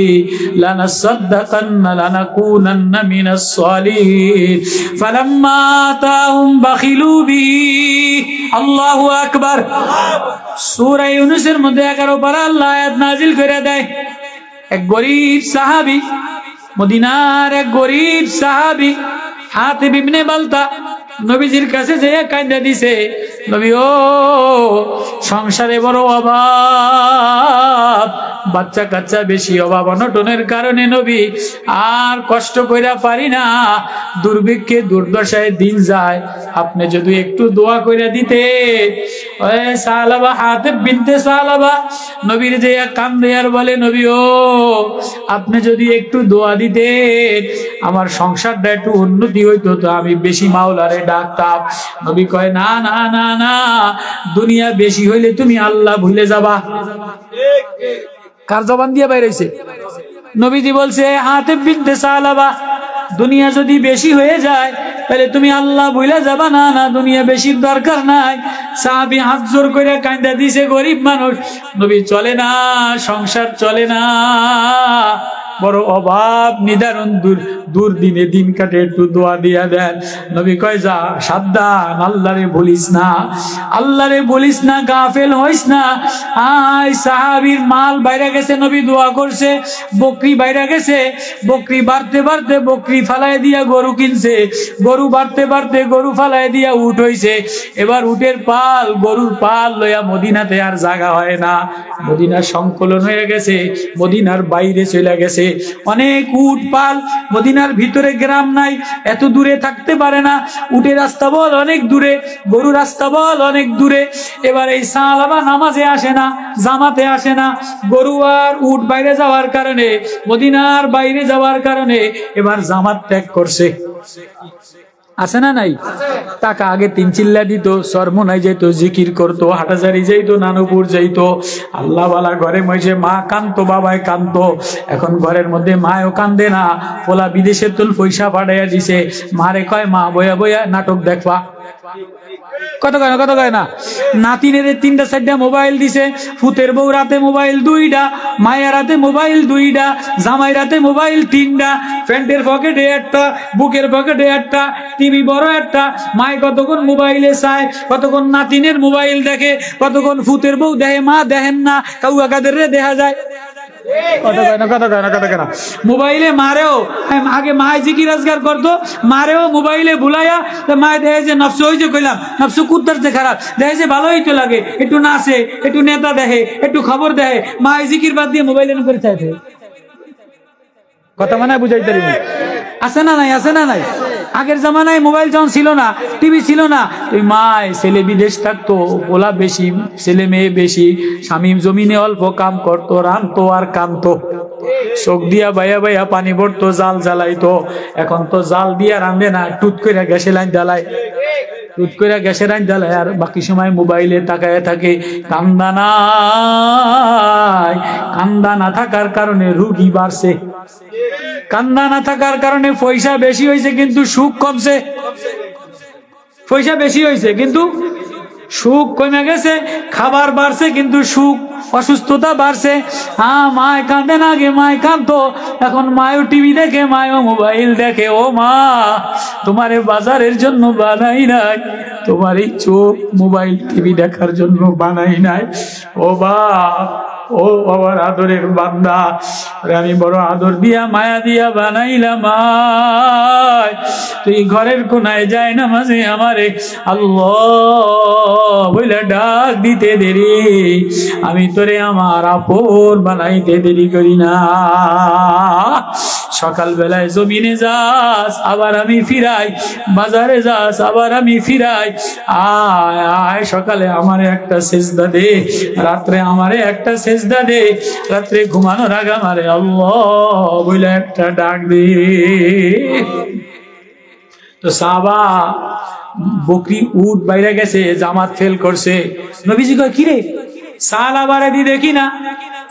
লানাসাদ্দাকান্না লানাকুনান্না মিনাস সালিহিন ফালাম্মা আতাহুম বাখিলু বিহি। আল্লাহু আকবার। সূরা ইউনূসের মধ্যে 11 পারা আল্লাহ আয়াত নাজিল করে দেয়। এক গরীব সাহাবী, মদিনার এক গরীব সাহাবী হাতিব ইবনে বালতা নবীজির কাছে যেয়ে কাঁদা দিছে, নবী ও সংসারে বড় অভাব, বাচ্চা কাচ্চা বেশি, অভাব অনটনের কারণে নবী আর কষ্ট কইরা পারি না, দুর্ভিক্ষে দুর্দশায় দিন যায়। আপনি যদি একটু দোয়া কইরা দিতে। ওই সালাবা হাতেব বিনতে সালাবা নবীর যে কান্দে আর বলে নবী ও আপনি যদি একটু দোয়া দিতেন আমার সংসারটা একটু উন্নতি হইতো, তো আমি বেশি মাওলারে ডাকতাম। নবী কয় না না না না, দুনিয়া বেশি হইলে তুমি আল্লাহ ভুলে যাবা। কার জবান দিয়ে বাইর হইছে? নবীজি বলছে হাতেব বিনতে সালাবা দুনিয়া যদি বেশি হয়ে যায় তাহলে তুমি আল্লাহ ভুলে যাবা না, না দুনিয়া বেশির দরকার নাই। সাহাবী হাত জোর করে কাঁদা দিছে, গরিব মানুষ, নবী চলে না, সংসার চলে না, বড় অভাব নিদারুণ, দুর্দিনে দিন কাটে, একটু দোয়া দিয়া দেন। নবী কয় যা সাবধান, আল্লাহরে বলিস না, আল্লাহরে বলিস না, গাফেল হইস না। আয় সাহাবীর মাল বাইরে গেছে, নবী দোয়া করছে, বকরি বাইরে গেছে, বকরি বাড়তে বাড়তে বকরি ফালাই দিয়া গরু কিনছে, গরু বাড়তে বাড়তে গরু ফালাই দিয়া উট হইছে। এবার উটের পাল, গরুর পাল লইয়া মদিনাতে আর জায়গা হয় না, মদিনার সংকলন হয়ে গেছে, মদিনার বাইরে চলে গেছে। অনেক উট পাল, মদিনার ভিতরে গ্রাম নাই, এত দূরে থাকতে পারে না। উটের রাস্তা বল অনেক দূরে, গরু রাস্তা বল অনেক দূরে। এবার এই সাহাবা নামাজে আসে না, জামাতে আসে না, গরু আর উট বাইরে যাওয়ার কারণে, মদিনার বাইরে যাওয়ার কারণে এবার জামাত ত্যাগ করছে। আছে না নাই? টাকা আগে 3 চিল্লা দিত, সরমনাই যাইতো, জিকির করতো, হাটাজারি যাইতো, নানুপুর যাইতো, আল্লাহ বালা ঘরে মইছে, মা কানতো, বাবাই কানতো। এখন ঘরের মধ্যে মায়ও কান্দে না, পোলা বিদেশে তুল পয়সা পাঠাইয়া দিছে, মারে কয় মা বয়া বয়া নাটক দেখবা। কত কয় না, নাতিনের 3টা 4টা মোবাইল দিছে, ফুতের বউ রাতে মোবাইল 2টা, মায়ের রাতে মোবাইল 2টা, জামাই রাতে মোবাইল 3টা, প্যান্টের পকেটে একটা, বুকের পকেটে একটা, টিভি বড় একটা। মায় কতক্ষণ মোবাইলে চায়, কতক্ষণ নাতিনের মোবাইল দেখে, কতক্ষণ ফুতের বউ দেখে, মা দেখেন না, কাউয়া কাদের দেখা যায়। কত কয় না, মোবাইলে মারেও, আগে মায় জিকির আজগার করতো, মারেও মোবাইলে ভুলাইয়া, মায় দেখে যে নফসু হয়েছে, কইলাম নফসু কুত্তার যে খারাপ, দেখে যে ভালোই তো লাগে, একটু নাচে, একটু নেতা দেখে, একটু খবর দেখে, মায় জিকির বাদ দিয়ে মোবাইলে করে চাইছে। কথা মানে বুঝাইতে পারিনি। আছে না নাই? আছে না নাই? আগের জামানায় মোবাইল যখন ছিল না, টিভি ছিল না, ওই মায় ছেলে বিদেশ থাকতো, ওলা বেশি, ছেলে মেয়ে বেশি, স্বামী জমিনে অল্প কাম করতো, রানতো আর কানতো, চোখ দিয়া বাইয়া বাইয়া পানি পড়তো, জাল জ্বালাইতো। এখন তো জাল দিয়া রান্ধে না, টুট করে গ্যাসে লাইন জ্বালায়, টুট করে গ্যাসের লাইন জ্বালায়, আর বাকি সময় মোবাইলে তাকায় থাকে। কান্দা নাই, কান্দা না থাকার কারণে রোগী বাড়ছে, কান্দা না থাকার কারণে পয়সা বেশি হয়েছে কিন্তু সুখ কমছে, পয়সা বেশি হয়েছে কিন্তু সুখ কমে গেছে, খাবার বাড়ছে কিন্তু সুখ, অসুস্থতা বাড়ছে। হ্যাঁ, মায় কাঁদে না, আগে মায় কাঁদতো, এখন মায়ও টিভি দেখে, মায়ও মোবাইল দেখে। ও মা, তোমারে বাজারের জন্য বানাই নাই, তোমার এই চোখ মোবাইল টিভি দেখার জন্য বানাই নাই। ও বাপ, ও বাবার আদরের বান্দা, আমি বড় আদর দিয়া মায়া দিয়া বানাইলাম, তুই ঘরের কোনায় যায় না মাঝে আমারে আল্লাহ বইলা ডাক দিতে দেরি, আমি তোরে আমার আপন বানাইতে দেরি করি না। সকাল বেলায় জমিনে যাস, আবার আমি ফিরাই, বাজারে যাস, আবার আমি ফিরাই, আয় আয় সকালে আমারে একটা সেজদা দে, রাত্রে আমারে একটা সেজদা দে, রাত্রে ঘুমানোর আগে আমারে আল্লাহ বইলা একটা ডাক দে। তো সাহাবা বকরি উট বাইরে গেছে, জামাত ফেল করছে। নবীজি কয় কিরে সাহাবারে দি দেখি না,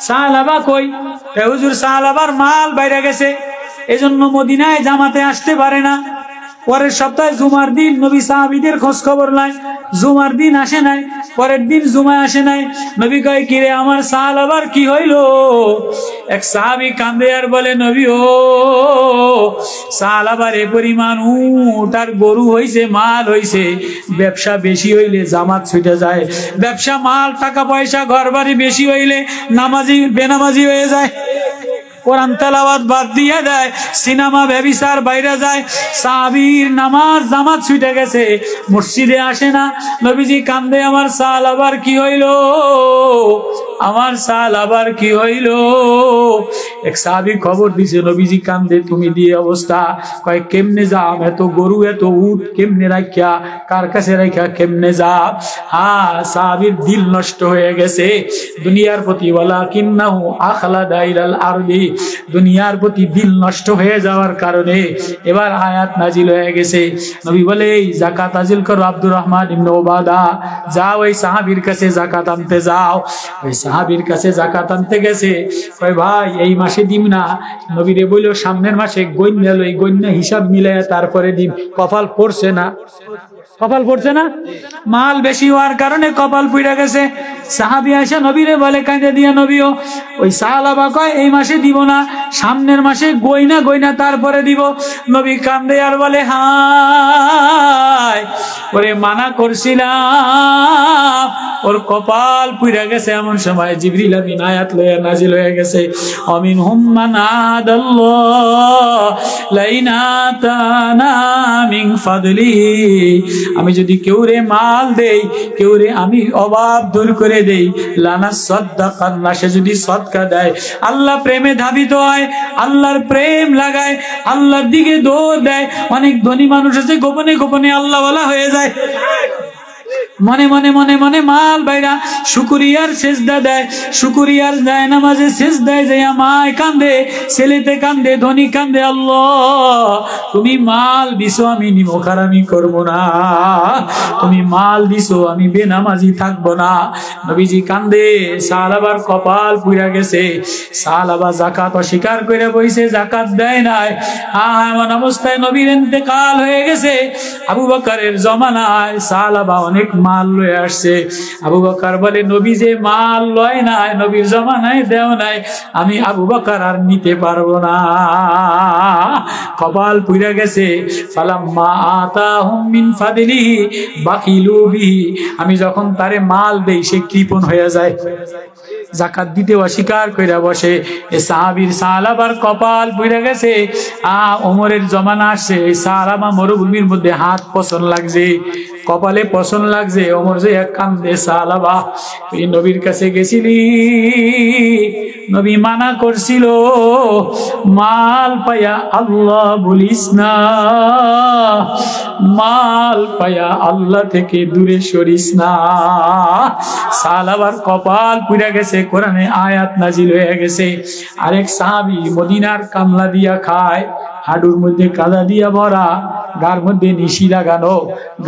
সাহাবা কই? হুজুর সাহাবার মাল বাইরে গেছে, এজন্য মদিনায় জামাতে আসতে পারে না। পরের সপ্তাহে জুমার দিন নবী সাহাবীদের খোঁজ খবর নাই, জুমার দিন আসে নাই, পরের দিন জুমায় আসে নাই। নবী কয় কিরে আমার সাহাবার কি হইল? এক সাহাবী কান্দে আর বলে নবী ও সাহাবার এ পরিমাণ উট আর গরু হইছে, মাল হইছে, ব্যবসা বেশি হইলে জামাত ছুটে যায়, ব্যবসা মাল টাকা পয়সা ঘর বাড়ি বেশি হইলে নামাজি বেনামাজি হয়ে যায়। কোরআন তেলাওয়াত বাদ দিয়ে দেয়, সিনেমা ব্যভিচার বাইরে যায়। সাহাবীর নামাজ জামাত ছুটে গেছে, মসজিদে আসে না। নবীজি কান্দে, আমার সাল আবার কি হইল, আমার সাল আবার কি হইল। এক সাহাবী খবর দিছে, নবীজি কান্দে, তুমি দিয়ে অবস্থা। কয় কেমনে যাম, এত গরু এত উট কেমনে রাখিয়া, কার কাছে রাখিয়া কেমনে যাব। সাহাবীর দিল নষ্ট হয়ে গেছে দুনিয়ার প্রতি, ওয়ালাকিন্নাহু আখলাদা ইলাল আরদি, দুনিয়ার প্রতি দিল নষ্ট হয়ে যাওয়ার কারণে এবার আয়াত নাজিল হয়ে গেছে। নবী বলে, এই যাকাত নাজিল করো আব্দুর রহমান ইবনে ওবাদা, যাও ওই সাহাবীর কাছে যাকাত আনতে যাও। ওই সাহাবীর কাছে যাকাত আনতে গেছে, কয় ভাই এই মাসে দিম না। নবীরে বলল, সামনের মাসে গণ্যা লই, গণ্যা হিসাব মিলাইয়া তারপরে দিম। কপাল পড়ছে না, কপাল পড়ছে না, মাল বেশি হওয়ার কারণে কপাল পুড়ে গেছে। সাহাবী আয়েশা নবীরে বলে, কাঁদে দিয়া নবীও। ওই সাহাবা কয়, এই মাসে দিব না, সামনের মাসে গইনা গইনা তারপরে দিব। নবী কান্দে আর বলে, হায় ওরে মানা করছিলাম, ওর কপাল পুড়ে গেছে। এমন সময় জিবরিল আমিন আয়াত লয়ে নাজিল হয়ে গেছে, অমিনহুম মান আদাল্লাহ লাইনা তানা মিন ফাদলিহি, আমি যদি কেউ রে মাল দেই, কেউ রে আমি অভাব দূর করে দেই, লানা সাদাকাল্লাহ, সে যদি সদকা দেয়, আল্লাহ প্রেমে ধাবিত হয়, আল্লাহর প্রেম লাগায়, আল্লাহর দিকে দৌড় দেয়। অনেক ধনী মানুষ আছে গোপনে গোপনে আল্লাহওয়ালা হয়ে যায়, মনে মনে মনে মনে মাল বাইরা শুকরিয়ার সেজদা দেয়, শুকরিয়ার যায় নামাজে সেজদায় যাইয়া মায় কান্দে, ছেলেতে কান্দে, ধনী কান্দে, আল্লাহ তুমি মাল দিছো, আমি নিমখারামি করব না, তুমি মাল দিছো, আমি বেনামাজি থাকবো না। নবীজি কান্দে, সাহাবার কপাল পুড়া গেছে। সাহাবা যাকাত অস্বীকার করে বইছে, যাকাত দেয় নাই। এমন অবস্থায় নবীর ইন্তেকাল হয়ে গেছে। আবু বকরের জমানায় সাহাবা অনেক মাল লয়ে আসছে। আবু বকর বলে, নবী যে মাল লয় নাই, নবীর জমানায় দেও নাই, আমি আবু বকর আর নিতে পারবো না, কপাল পুড়ে গেছে। ফালাম্মা আতাহুম মিন ফাদলিহি বাখিলু বিহি, আমি যখন তারে মাল দেই সে কৃপণ হয়ে যায়, যাকাত দিতে অস্বীকার কইরা বসে। এ সাহাবীর সাহাবার কপাল পুড়ে গেছে। ওমরের জমানা আসছে, সাহাবা মরুভূমির মধ্যে হাত পছন্দ লাগছে, কপালে পছন্দ লাগছে। ওমর যে এক কান্দে, সাহাবা এই নবীর কাছে গেছিলি, নবী মানা করছিল, মাল পায়া আল্লাহ বলিস না, মাল পায়া আল্লাহ থেকে দূরে সরিস না। সাহাবার কপাল পুড়ে গেছে, কোরআনে আয়াত নাজিল হয়ে গেছে। আরেক সাহাবী মদিনার কামলা দিয়া খায়, হাডুর মধ্যে কাদা দিয়া ভরা, গার মধ্যে নিশি লাগানো,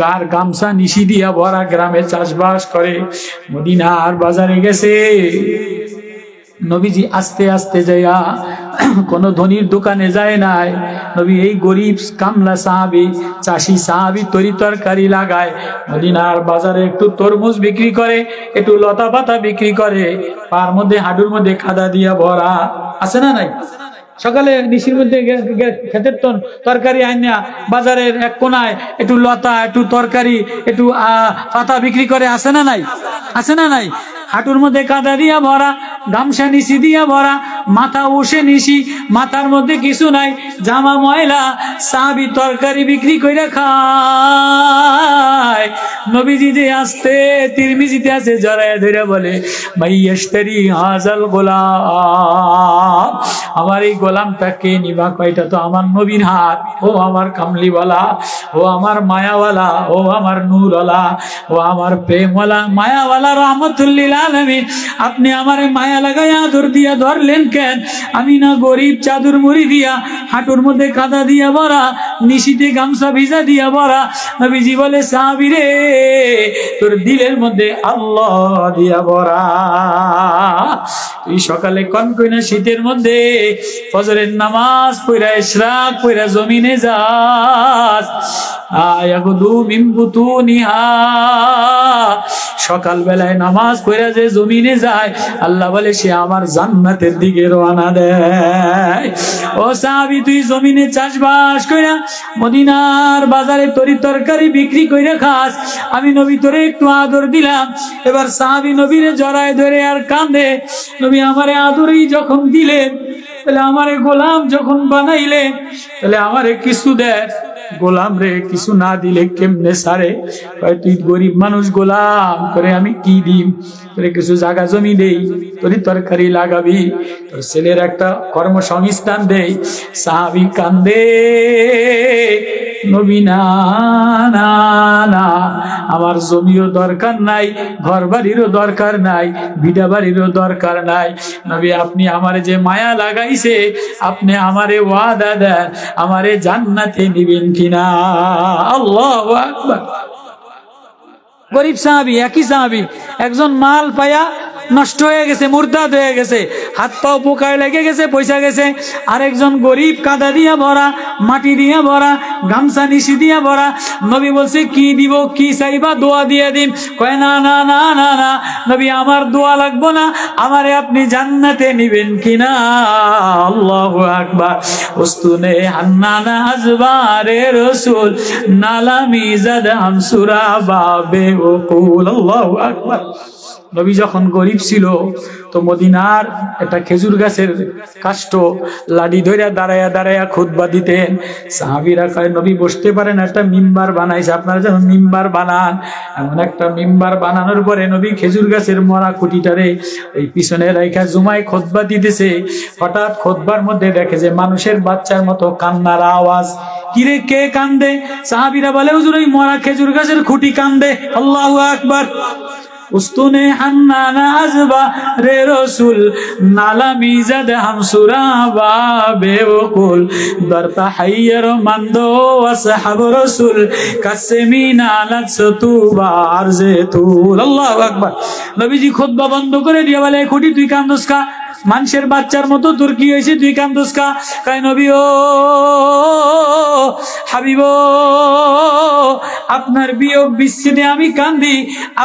গার গামছা নিশি দিয়া ভরা, গ্রামে চাষবাস করে। মদিনার বাজারে গেছে, নবীজি আস্তে আস্তে যাইয়া কোন ধনীর দোকানে যায় নাই। নবী এই গরিব কামলা সাহাবী, চাষি সাহাবী তরি তরকারি লাগায়, মদিনার বাজারে একটু তরমুজ বিক্রি করে, একটু লতা পাতা বিক্রি করে, পার মধ্যে হাডুর মধ্যে কাদা দিয়া ভরা। আছে না নাই? সকালে নিশির মধ্যে খেতের তরকারি আইনা বাজারের এক কোনায় একটু লতা, একটু তরকারি, একটু পাতা বিক্রি করে। আছে না নাই? আছে না নাই? হাঁটুর মধ্যে কাদা দিয়া ভরা, গামছা নিশি দিয়া ভরা, মাথা উঠে নিশি, মাথার মধ্যে কিছু নাই, জামা ময়লা, সাহাবী তরকারি বিক্রি করে খায়। নবীজি যে আসতে তিরমিজিতে আছে, জড়ায় ধরে বলে, মাইয়াশতারি হাযাল গোলাম, আমার এই গোলামটা কে নিবা? কয়টা তো আমার নবীর হাত। ও আমার কামলিওয়ালা, ও আমার মায়াওয়ালা, ও আমার নূরওয়ালা, ও আমার প্রেমওয়ালা, মায়াওয়ালা, রহমতুল্লিল আলামিন, আপনি আমারে মায়া লাগাই আদর দিয়া ধরলেন কেন? আমি না গরিব, চাদর মুড়ি দিয়া, হাঁটুর মধ্যে কাদা দিয়া ভরা, নিশিতে গামছা ভিজা দিয়া ভরা। নবীজি বলে, সাহাবী রে, তোর দিলের মধ্যে আল্লাহ দিয়া ভরা। তুই সকালে কনকনে শীতের মধ্যে ফজরের নামাজ পড়া, ইশরাক পড়া জমিনে যাস, আয়াগুদু মিন বুতুনিহা, সকাল বেলায় নামাজ পড়া যে জমিনে যায়, আল্লাহ বলে সে আমার জান্নাতের দিকে রওনা দেয়। ও সাহাবী, তুই জমিনে চাষবাস কইরা মদিনার বাজারে তরি তরকারি বিক্রি কইরা খাস, আমি নবী তোরে একটু আদর দিলাম। এবার সাহাবী নবীরে জড়ায় ধরে আর কান্দে, নবী আমারে আদরই যখন দিলেন, তাহলে আমারে গোলাম যখন বানাইলে তাহলে আমারে কিছু দেয়, গোলাম রে কিছু না দিলে কেমনে সারে? তুই গরিব মানুষ, গোলাম করে আমি কি দিম? তোরে কিছু জায়গা জমি দেই, তোরই তরকারি লাগাবি, তোর ছেলের একটা কর্মসংস্থান দেই। সাহাবী কান্দে, নবী না না না, আমার জমিও দরকার নাই, ঘর বাড়িরও দরকার নাই, ভিটা বাড়িরও দরকার নাই। নবী আপনি আমারে যে মায়া লাগাইছে, আপনি আমারে ওয়াদা দেন আমারে জান্নাতে নিবেন কিনা? আল্লাহু আকবার। গরিব সাহাবী, একই সাহাবী, একজন মাল পায়া নষ্ট হয়ে গেছে, মুরতাদ হয়ে গেছে, হাত পাও পোকায় লেগে গেছে, পয়সা গেছে। আরেকজন গরিব কাদা দিয়া ভরা, মাটি দিয়া ভরা, গামছা নিশি দিয়া ভরা। নবী বলছে কি দিব, কি চাইবা, দোয়া দিয়ে দিন। কয় না না না না না নবী, আমার দোয়া লাগবো না, আমারে আপনি জান্নাতে নিবেন কিনা? আল্লাহু আকবার। উস্তুনে হান্নানা আজবারে রাসূল নালা মিজাদ হামসুরা বাবে ওকুল। আল্লাহু আকবার। নবী যখন গরিব ছিল তো মদিনার একটা খেজুর গাছের কাষ্ঠ লাডি ধইরা দাঁড়ায়া দাঁড়ায়া খুতবা দিতেন। সাহাবীরা কয় নবী বসতে পারেন, একটা মিম্বার বানাইছে, আপনারা যেমন মিম্বার বানান, এমন একটা মিম্বার বানানোর পরে নবী খেজুর গাছের মরা খুঁটিটারে এই পিছনে রাইখা জুমায় খুতবা দিতেছে। হঠাৎ খুতবার মধ্যে দেখে যে মানুষের বাচ্চার মতো কান্নার আওয়াজ। কিরে, কে কান্দে? সাহাবীরা বলে হুজুর ওই মরা খেজুর গাছের খুঁটি কান্দে। আল্লাহু আকবার। উস্তুনে হান্নানা আজবা রে রসুল নালা মিজাদ হামসুরা বাবে ওকুল দরতা হাইয়ার মান্দো আসহাব রসুল কাসেমিনা লাতসতুবা আরজে তুল। আল্লাহু আকবার। নবীজি খুতবা বন্ধ করে দিয়ে বলে খুঁটি তুই কান্দোস কা? মানুষের বাচ্চার মতো তোর কি হয়েছে, তুই কান্দোস কা? কয় নবী ও হাবিব, আপনার বিয়োগ বিচ্ছেদে আমি কান্দি।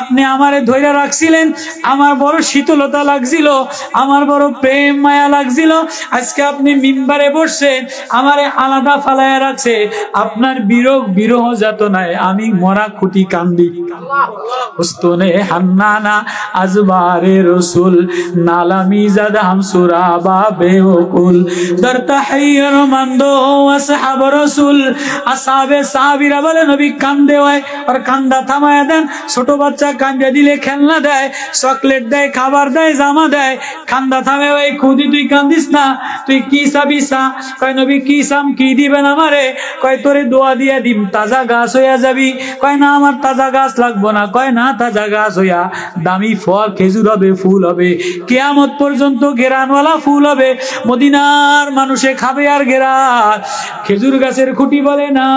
আপনি আমারে ধইরা রাখছিলেন, আমার বড় শীতলতা লাগছিল, আমার বড় প্রেম মায়া লাগছিল। আজকে আপনি মিম্বারে বসছেন, আমারে আলাদা ফালায়া রাখছে। আপনার বিরহ যাতনায় আমি মরা খুঁটি কান্দি। উস্তুনে হান্নানা আজবারে রাসূল নালা মিজাদ হামসুরা বাবে ওকুল দরতা হাইয়ার মান্দো আসহাব রাসূল। আসহাবে সাহাবীরা বলে নবী কান্দে হয়, আর কান্দা থামায়া দেন। ছোট বাচ্চা কান্দা দিলে খেলনা দেয়, চকলেট দেয়, খাবার দেয়, জামা দেয়, কান্দা থামে। ওই খুদি তুই কান্দিস না, তুই কি চাবি চা? কয় নবী কি চাম, কি দিবেন আমারে? কয় তোরে দোয়া দিয়া দিম, তাজা গাছ হইয়া যাবি। কয় না আমার তাজা গাছ লাগবো না। কয় না, তাজা গাছ হইয়া দামি ফল খেজুর হবে, ফুল হবে, কিয়ামত পর্যন্ত গেরানওয়ালা ফুল হবে, মদিনার মানুষে খাবে আর গেরান। খেজুর গাছের খুঁটি বলে না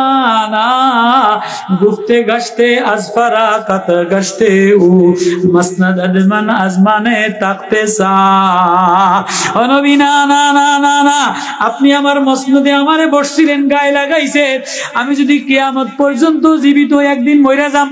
না, গুফতে গাছতে আজফারা কাত গাছতে উ মাসনাদ আজমান আজমানে তাকতে সা। ও নবী না না না না না, আপনি আমার মসনদে আমারে বসছিলেন, গায়ে লাগাইছেন। আমি যদি কিয়ামত পর্যন্ত জীবিত একদিন মইরা যাম,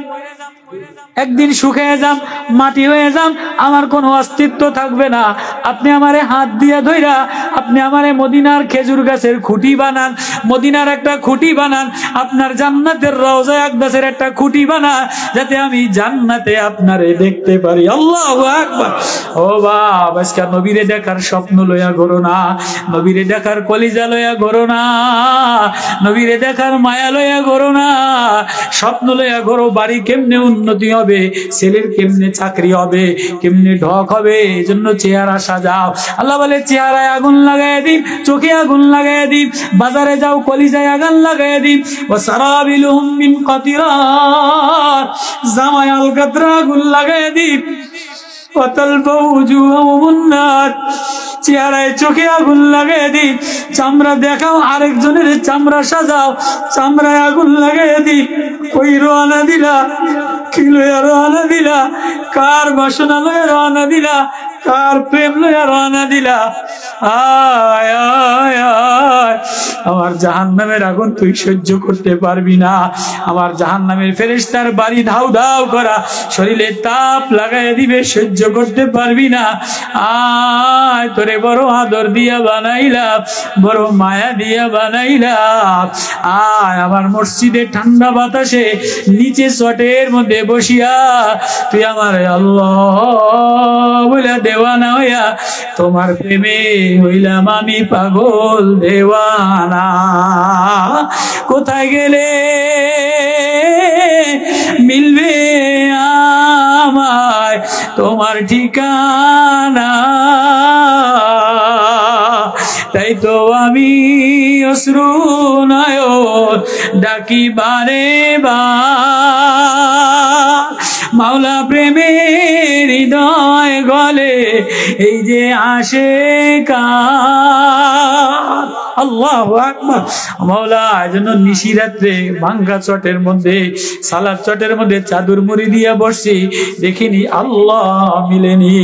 একদিন শুকিয়ে যাম, মাটি হয়ে যাম, আমার কোনো অস্তিত্ব থাকবে না। আপনি আমারে হাত দিয়া ধইরা আপনি আমারে মদিনার খেজুর গাছের খুঁটি বানান, মদিনার একটা খুঁটি বানান, আপনার জান্নাতের রওজা আকদাসের একটা খুঁটি বানান, যাতে আমি জান্নাতে আপনারে দেখতে পারি। আল্লাহু আকবার। ও বাপ, আজকে নবীরে দেখার স্বপ্ন লইয়া ঘোরো না, নবীরে দেখার কলিজা লইয়া ঘোরো না, নবীরে দেখার মায়া লইয়া ঘোরো না, স্বপ্ন লইয়া ঘোরো। বাড়ি কেমনে উন্নতি হবে, ছেলের কেমনে চাকরি হবে, কেমনে ঢক হবে, এজন্য চেহারা সাজাও। আল্লাহ বলে চেহারায় আগুন লাগাই দিন, চোখে আগুন লাগাই দিন, বাজারে যাও কলিজায় আগুন লাগাই দিন। ও সারাবিলুহুম মিন কাতিরাত, জামায় আলকাতরা আগুন লাগাই দিন। চেহারায় চোখে আগুন লাগাই দিন, চামড়া দেখাও, আরেকজনের চামড়া সাজাও, চামড়ায় আগুন লাগাই দিন। কই রওনা দিলা, কি লইয়া রওনা দিলা, কার বাসনা লইয়া রওনা দিলা, কার প্রেম লইয়া রওনা দিলা? আয় আয় আয় আমার জাহান্নামের আগুন তুই সহ্য করতে পারবি না। আমার জাহান্নামের ফেরেশতার বাড়ি ধাউ ধাউ করা শরীরে তাপ লাগাইয়া দিবে, সহ্য করতে পারবি না। আয় তোরে বড় আদর দিয়া বানাইলাম, বড় মায়া দিয়া বানাইলাম। আয় আমার মসজিদে ঠান্ডা বাতাসে নিচে চটের মধ্যে বসিয়া তুই আমার আল্লাহ বলে দেওয়ানা হইয়া তোমার প্রেমে হইলাম আমি পাগল দেওয়ানা। কোথায় গেলে মিলবে আমায় তোমার ঠিকানা? তাই তো আমি অশ্রু নয়ন ডাকি বারে বার, মাওলা প্রেমের হৃদয় গলে এই যে আশিকার। আল্লাহু আকবার। মাওলা এজন্য নিশি রাত্রে ভাঙ্গা চটের মধ্যে, সালাদ চটের মধ্যে চাদর মুড়ি দিয়া বসছি, দেখিনি আল্লাহ মিলেনি।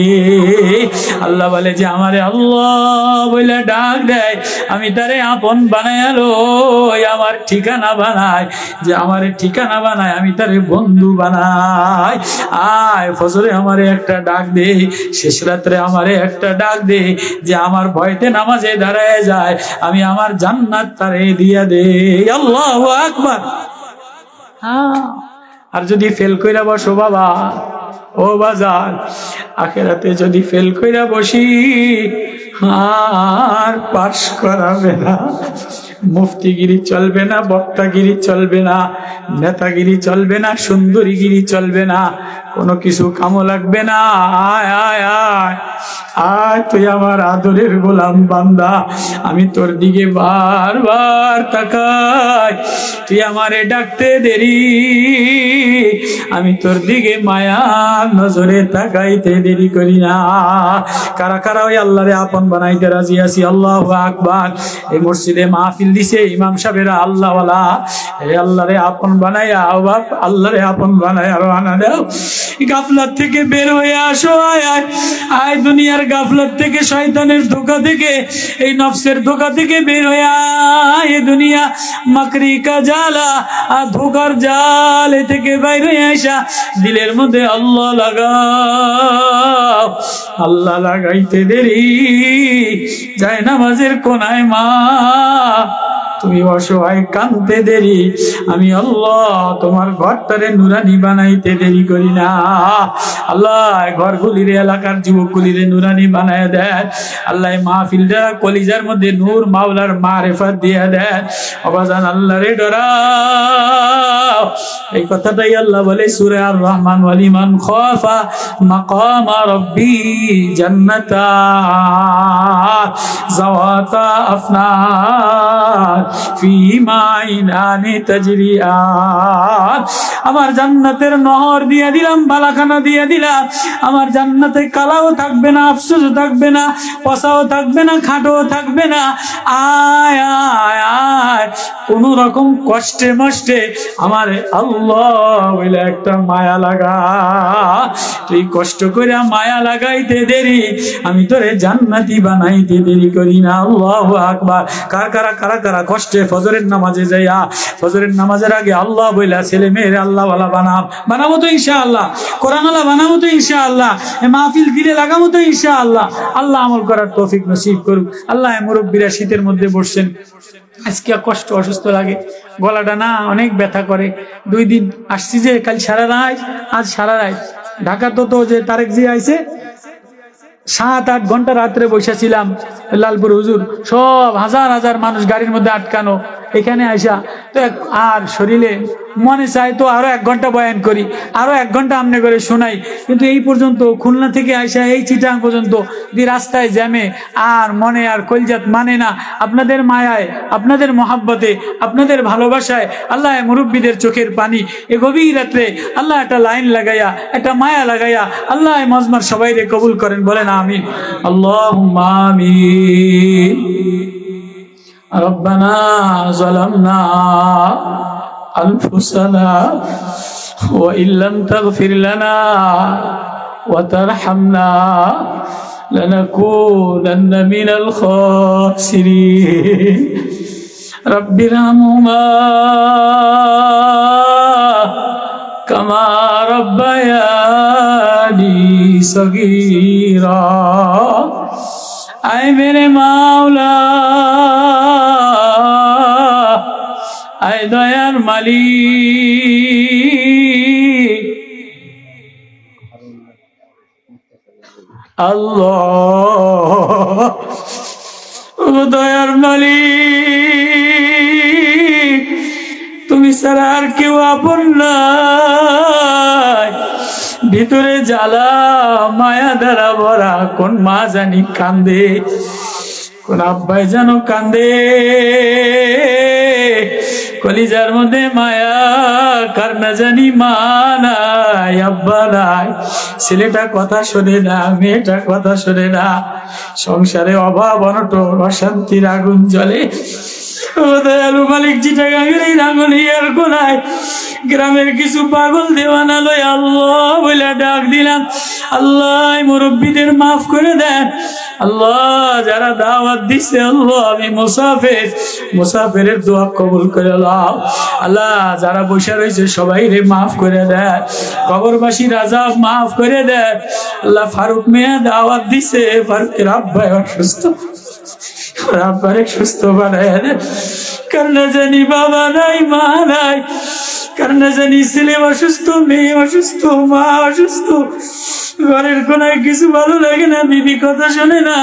আল্লাহ বলে যে আমারে আল্লাহ বলে ডাক দেয়, আমি তারে আপন বানায়ালো, আমার ঠিকানা বানায়, যে আমারে ঠিকানা বানায়, আমি তারে বন্ধু বানাই। আয় ফজরে আমারে একটা ডাক দে, শেষ রাত্রে আমারে একটা ডাক দে, যে আমার ভয়তে নামাজে দাঁড়ায় যায়, আমি আমার জান্নাত তারে দিয়া দে। আল্লাহু আকবার। আর যদি ফেল কইরা বসো বাবা, ও বাজার, আখেরাতে যদি ফেল কইরা বসি আর পাস করাবে না। মুফতিগিরি চলবে না, বক্তাগিরি চলবে না, নেতাগিরি চলবে না, সুন্দরীগিরি চলবে না, কোনো কিছু কামো লাগবে না। আয় আয় আয় আয়, তুই আমার আদরের গোলাম বান্দা, আমি তোর দিকে বারবার তাকাই, তুই আমারে ডাকতে দেরি, আমি তোর দিকে মায়ার নজরে তাকাইতে দেরি করি না। কারা কারা ওই আল্লাহরে আপন বানাইতে রাজি আছি? আল্লাহু আকবার। এই মসজিদে মাহফিল দিছে ইমাম সাহেবেরা আল্লাহওয়ালা, এই আল্লাহরে আপন বানাইয়া বাপ, আল্লাহরে আপন বানাইয়া রওনা দাও। গাফলাত থেকে বের হয়ে আসো, আয় আয় আয়, দুনিয়ার গাফলাত থেকে, শয়তানের ধোঁকা থেকে, এই নফসের ধোঁকা থেকে বের হয়ে আয়। দুনিয়া মাকরি কা জালা, আর ধোঁকার জাল থেকে বাইর হয়ে আসা, দিলের মধ্যে আল্লাহ লাগাও। আল্লাহ লাগাইতে দেরি, যায় নামাজের কোনায় মা তুমি অসহায় কানতে দেরি, আমি আল্লাহ তোমার ঘরটারে নুরানি বানাইতে দেরি করি না। আল্লাহ ঘরগুলির, এলাকার যুবকগুলিরে নুরানি বানায় দেন। আল্লাহ মাহফিলটা কলিজার মধ্যে নূর মাওলার মারিফাত দিয়ে দেন। অবাজান আল্লাহ রে ডরাও। এই কথাটাই আল্লাহ বলে সূরা আর রহমান, ওয়ালিমান খাফা মাকাম রাব্বি জান্নাতান যাওয়াতা আফনান ফিমা আইনানি তাজরিয়ান। আমার জান্নাতের নহর দিয়ে দিলাম, বালাখানা দিয়ে দিলাম। আমার জান্নাতে কালাও থাকবে না, আফসোসও থাকবে না, পসাও থাকবে না, খাটও থাকবে না। আয় আয় আয়, কোন রকম কষ্টে মষ্টে আমার আল্লাহ বলে একটা মায়া লাগা। তুই কষ্ট করে মায়া লাগাইতে দেরি, আমি তোরে জান্নাতি বানাইতে দেরি করি না। আল্লাহু আকবার। কারা কারা কারা কারা কষ্টে ফজরের নামাজে যাইয়া, ফজরের নামাজের আগে আল্লাহ বইলা ছেলে মেয়েরে আল্লাহওয়ালা বানাবো তো ইনশাআল্লাহ, কোরআনওয়ালা বানাবো তো ইনশাআল্লাহ, মাহফিল দিলে লাগাবো তো ইনশাআল্লাহ। আল্লাহ আমল করার তৌফিক নসিব করুক। আল্লাহ মুরব্বীরা শীতের মধ্যে বসছেন, আজকে কষ্ট, অসুস্থ লাগে, গলাটা না অনেক ব্যথা করে। 2 দিন আসছি যে, কাল সারা রাত, আজ সারা রাত। ঢাকা তো যে তারেক জি আইছে, 7-8 ঘন্টা রাত্রে বসেছিলাম লালপুর হুজুর, সব হাজার হাজার মানুষ গাড়ির মধ্যে আটকানো। এখানে আইসা তো আর শরীরে মনে চাই তো আরো 1 ঘন্টা বয়ান করি, আরো 1 ঘন্টা আমনে করে শোনাই, কিন্তু এই পর্যন্ত খুলনা থেকে আইসা এই চিটাং পর্যন্ত রাস্তায় জ্যামে আর মনে আর কলজাত মানে না। আপনাদের মায়ায়, আপনাদের মহাব্বতে, আপনাদের ভালোবাসায়, আল্লাহ মুরব্বীদের চোখের পানি, এ গভীর রাত্রে আল্লাহ একটা লাইন লাগাইয়া, একটা মায়া লাগাইয়া আল্লাহ মজমার সবাইরে কবুল করেন, বলেন আমিন। আল্লাহুম্মা আমিন। রব্বানা যালামনা আনফুসানা ওয়া ইল্লাম তাগফির লানা ওয়া তারহামনা লানাকুনান্না মিনাল খাসিরিন। রব্বিরহামহুমা কামা রব্বায়ানি সগীরা। আয় মেরে মাওলা, আয় দয়ার মালিক, আল্লাহ ও দয়ার মালিক, তুমি ছাড়া আর কেউ আপন নাই। ভিতরে জ্বালা মায়া দ্বারা ভরা, কোন মা জানি কান্দে, কোন আব্বাই জানো কান্দে, কলিজার মধ্যে মায়া, কার না জানি মা নাই আব্বা নাই। ছেলেটা কথা শোনে না, মেয়েটা কথা শোনে না, সংসারে অভাব অনটন অশান্তির আগুন জ্বলে। ও দয়ালু মালিক, চিটাগাঙ্গের এই রাঙ্গুনিয়ার কোনায় গ্রামের কিছু পাগল দেওয়ানা লই আল্লাহ বলে ডাক দিলাম। আল্লাহ মুরব্বীদের মাফ করে দেন আল্লাহ, যারা দাওয়াত দিছে আল্লাহ, আমি মুসাফিরের দোয়া কবুল করে নাও আল্লাহ। যারা বসে রয়েছে সবাই রে মাফ করে দেন, কবরবাসীর আযাব মাফ করে দেন আল্লাহ। ফারুক মিয়া দাওয়াত দিছে, ফারুকের আব্বা অসুস্থ, আব্বারে সুস্থ বানায় দেন। কার না জানি বাবা নাই মা নাই, কার না জানি ছেলে অসুস্থ, মেয়ে অসুস্থ, মা অসুস্থ, ঘরের কোনায় কিছু ভালো লাগে না, বিবি কথা শোনে না,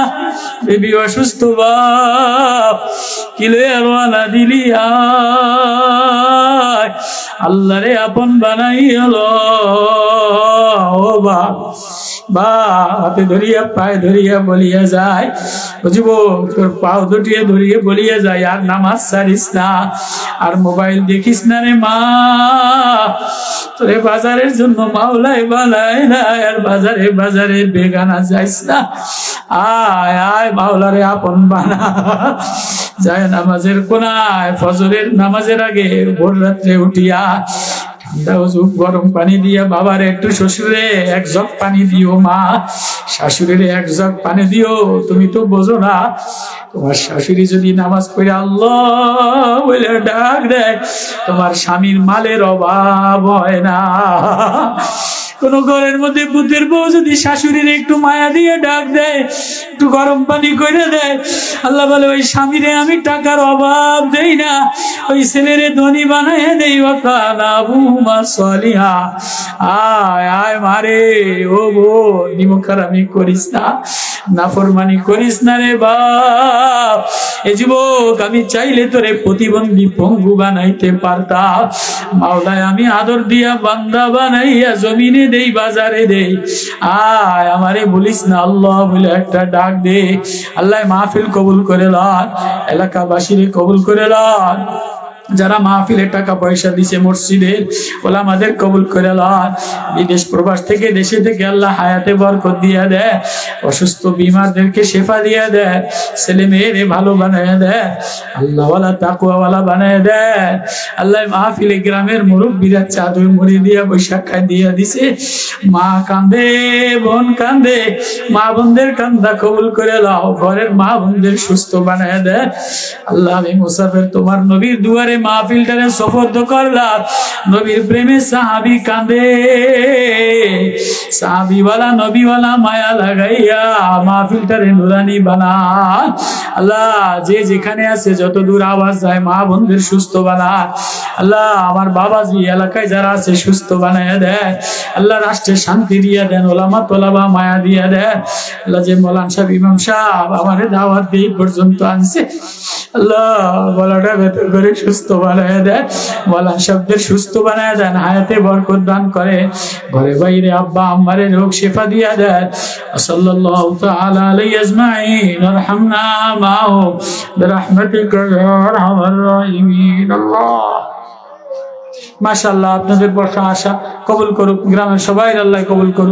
বিবি অসুস্থ, বাপ কিলে রওনা দিলি আয় আল্লাহ রে আপন বানাই হলো। ও বাপ হাতে ধরিয়া পায়ে ধরিয়া বলিয়া যায়, বুঝব তোর পাও দুটিয়ে ধরিয়ে বলিয়া যায়, আর নামাজ ছাড়িস না, আর মোবাইল দেখিস না রে মা, তোরে বাজারের জন্য মাওলাই বানায় না, আর বাজারে বেগানা যাইস না, আয় আয় মাওলারে আপন বানা। যায় নামাজের কোনায় ফজরের নামাজের আগে ভোর রাত্রে উঠিয়া গরম পানি দিয়া বাবারে একটু, শ্বশুরে এক জগ পানি দিও, মা শাশুড়িরে এক জগ পানি দিও। তুমি তো বোঝো না, তোমার শাশুড়ি যদি নামাজ পড়ে আল্লাহ বলে ডাক দেয়, তোমার স্বামীর মালের অভাব হয় না। কোন ঘরের মধ্যে বুদ্ধের বউ যদি শাশুড়ির একটু মায়া দিয়ে ডাক দেয়, একটু গরম পানি করে দেয়, আল্লাহ বলে ওই স্বামীরে আমি টাকার অভাব দেই না, ওই ছেলেরে ধনী বানায় দেই। আয় আয় মারে, ও বোন নিমুখারামি করিস না, নাফরমানি করিস না রে বাপ। এ যুবক, আমি চাইলে তোরে প্রতিবন্ধী পঙ্গু বানাইতে পারতাম, মাওলায় আমি আদর দিয়া বান্দা বানাইয়া জমিনে দেই, বাজারে দেই। আয় আমারে বলিস না আল্লাহ বলে একটা ডাক দে। আল্লাহ মাহফিল কবুল করে লন, এলাকাবাসীরে কবুল করে লন, যারা মাহফিলে টাকা পয়সা দিছে মসজিদে ওলামাদের কবুল করে লন। বিদেশ প্রবাস থেকে দেশে থেকে আল্লাহ হায়াতে বরকত দিয়া দেয়, অসুস্থ বিমারদেরকে শেফা দিয়া দেয়, ছেলে মেয়েরে ভালো বানায় দেয়, আল্লাহওয়ালা তাকওয়াওয়ালা বানায় দেয়। আল্লাহ মাহফিলে গ্রামের মুরব্বীরা চাদর মুড়ি দিয়া বৈশাখ খাই দিয়া দিছে, মা কান্দে বোন কান্দে, মা বোনদের কান্দা কবুল করে লাও, ঘরের মা বোনদের সুস্থ বানায় দেয়। আল্লাহ আমি মুসাফির তোমার নবীর দুয়ারে মাহফিলটারে সফর করলাম, নবীর প্রেমে সাহাবী কান্দে, সাহাবীওয়ালা নবীওয়ালা মায়া লাগাইয়া মাহফিলটারে নুরানি বানা। আল্লাহ যে যেখানে আছে যত দূর আওয়াজ যায় মা বোনদের সুস্থ বানা। আল্লাহ আমার বাবাজি এলাকায় যারা আছে সুস্থ বানায় দেয়। আল্লাহ রাষ্ট্রে শান্তি দিয়ে দেন, ওলামা তোলাবা মায়া দিয়ে দেন। আল্লাহ যে মৌলানা সাহেব ইমাম সাহেব আমারে দাওয়াত দিয়ে পর্যন্ত আনছে, আল্লাহ গলাটা ভেতর করে সুস্থ বানায় দেন, মৌলানা সাহেবদের সুস্থ বানায় দেন, হায়াতে বরকত দান করে, ঘরে বাইরে আব্বা আম্মারে রোগ শেফা দিয়া দেন। সাল্লাল্লাহু তাআলা আলাইহি আজমাইন, আরহামনা মাহু বিরহমাতিকা ইয়া আরহামার রাহিমিন। আল্লাহ মাশাআল্লাহ, আপনাদের বর্ষা আশা কবুল করুক, গ্রামের সবাই আল্লাহ কবুল করুক।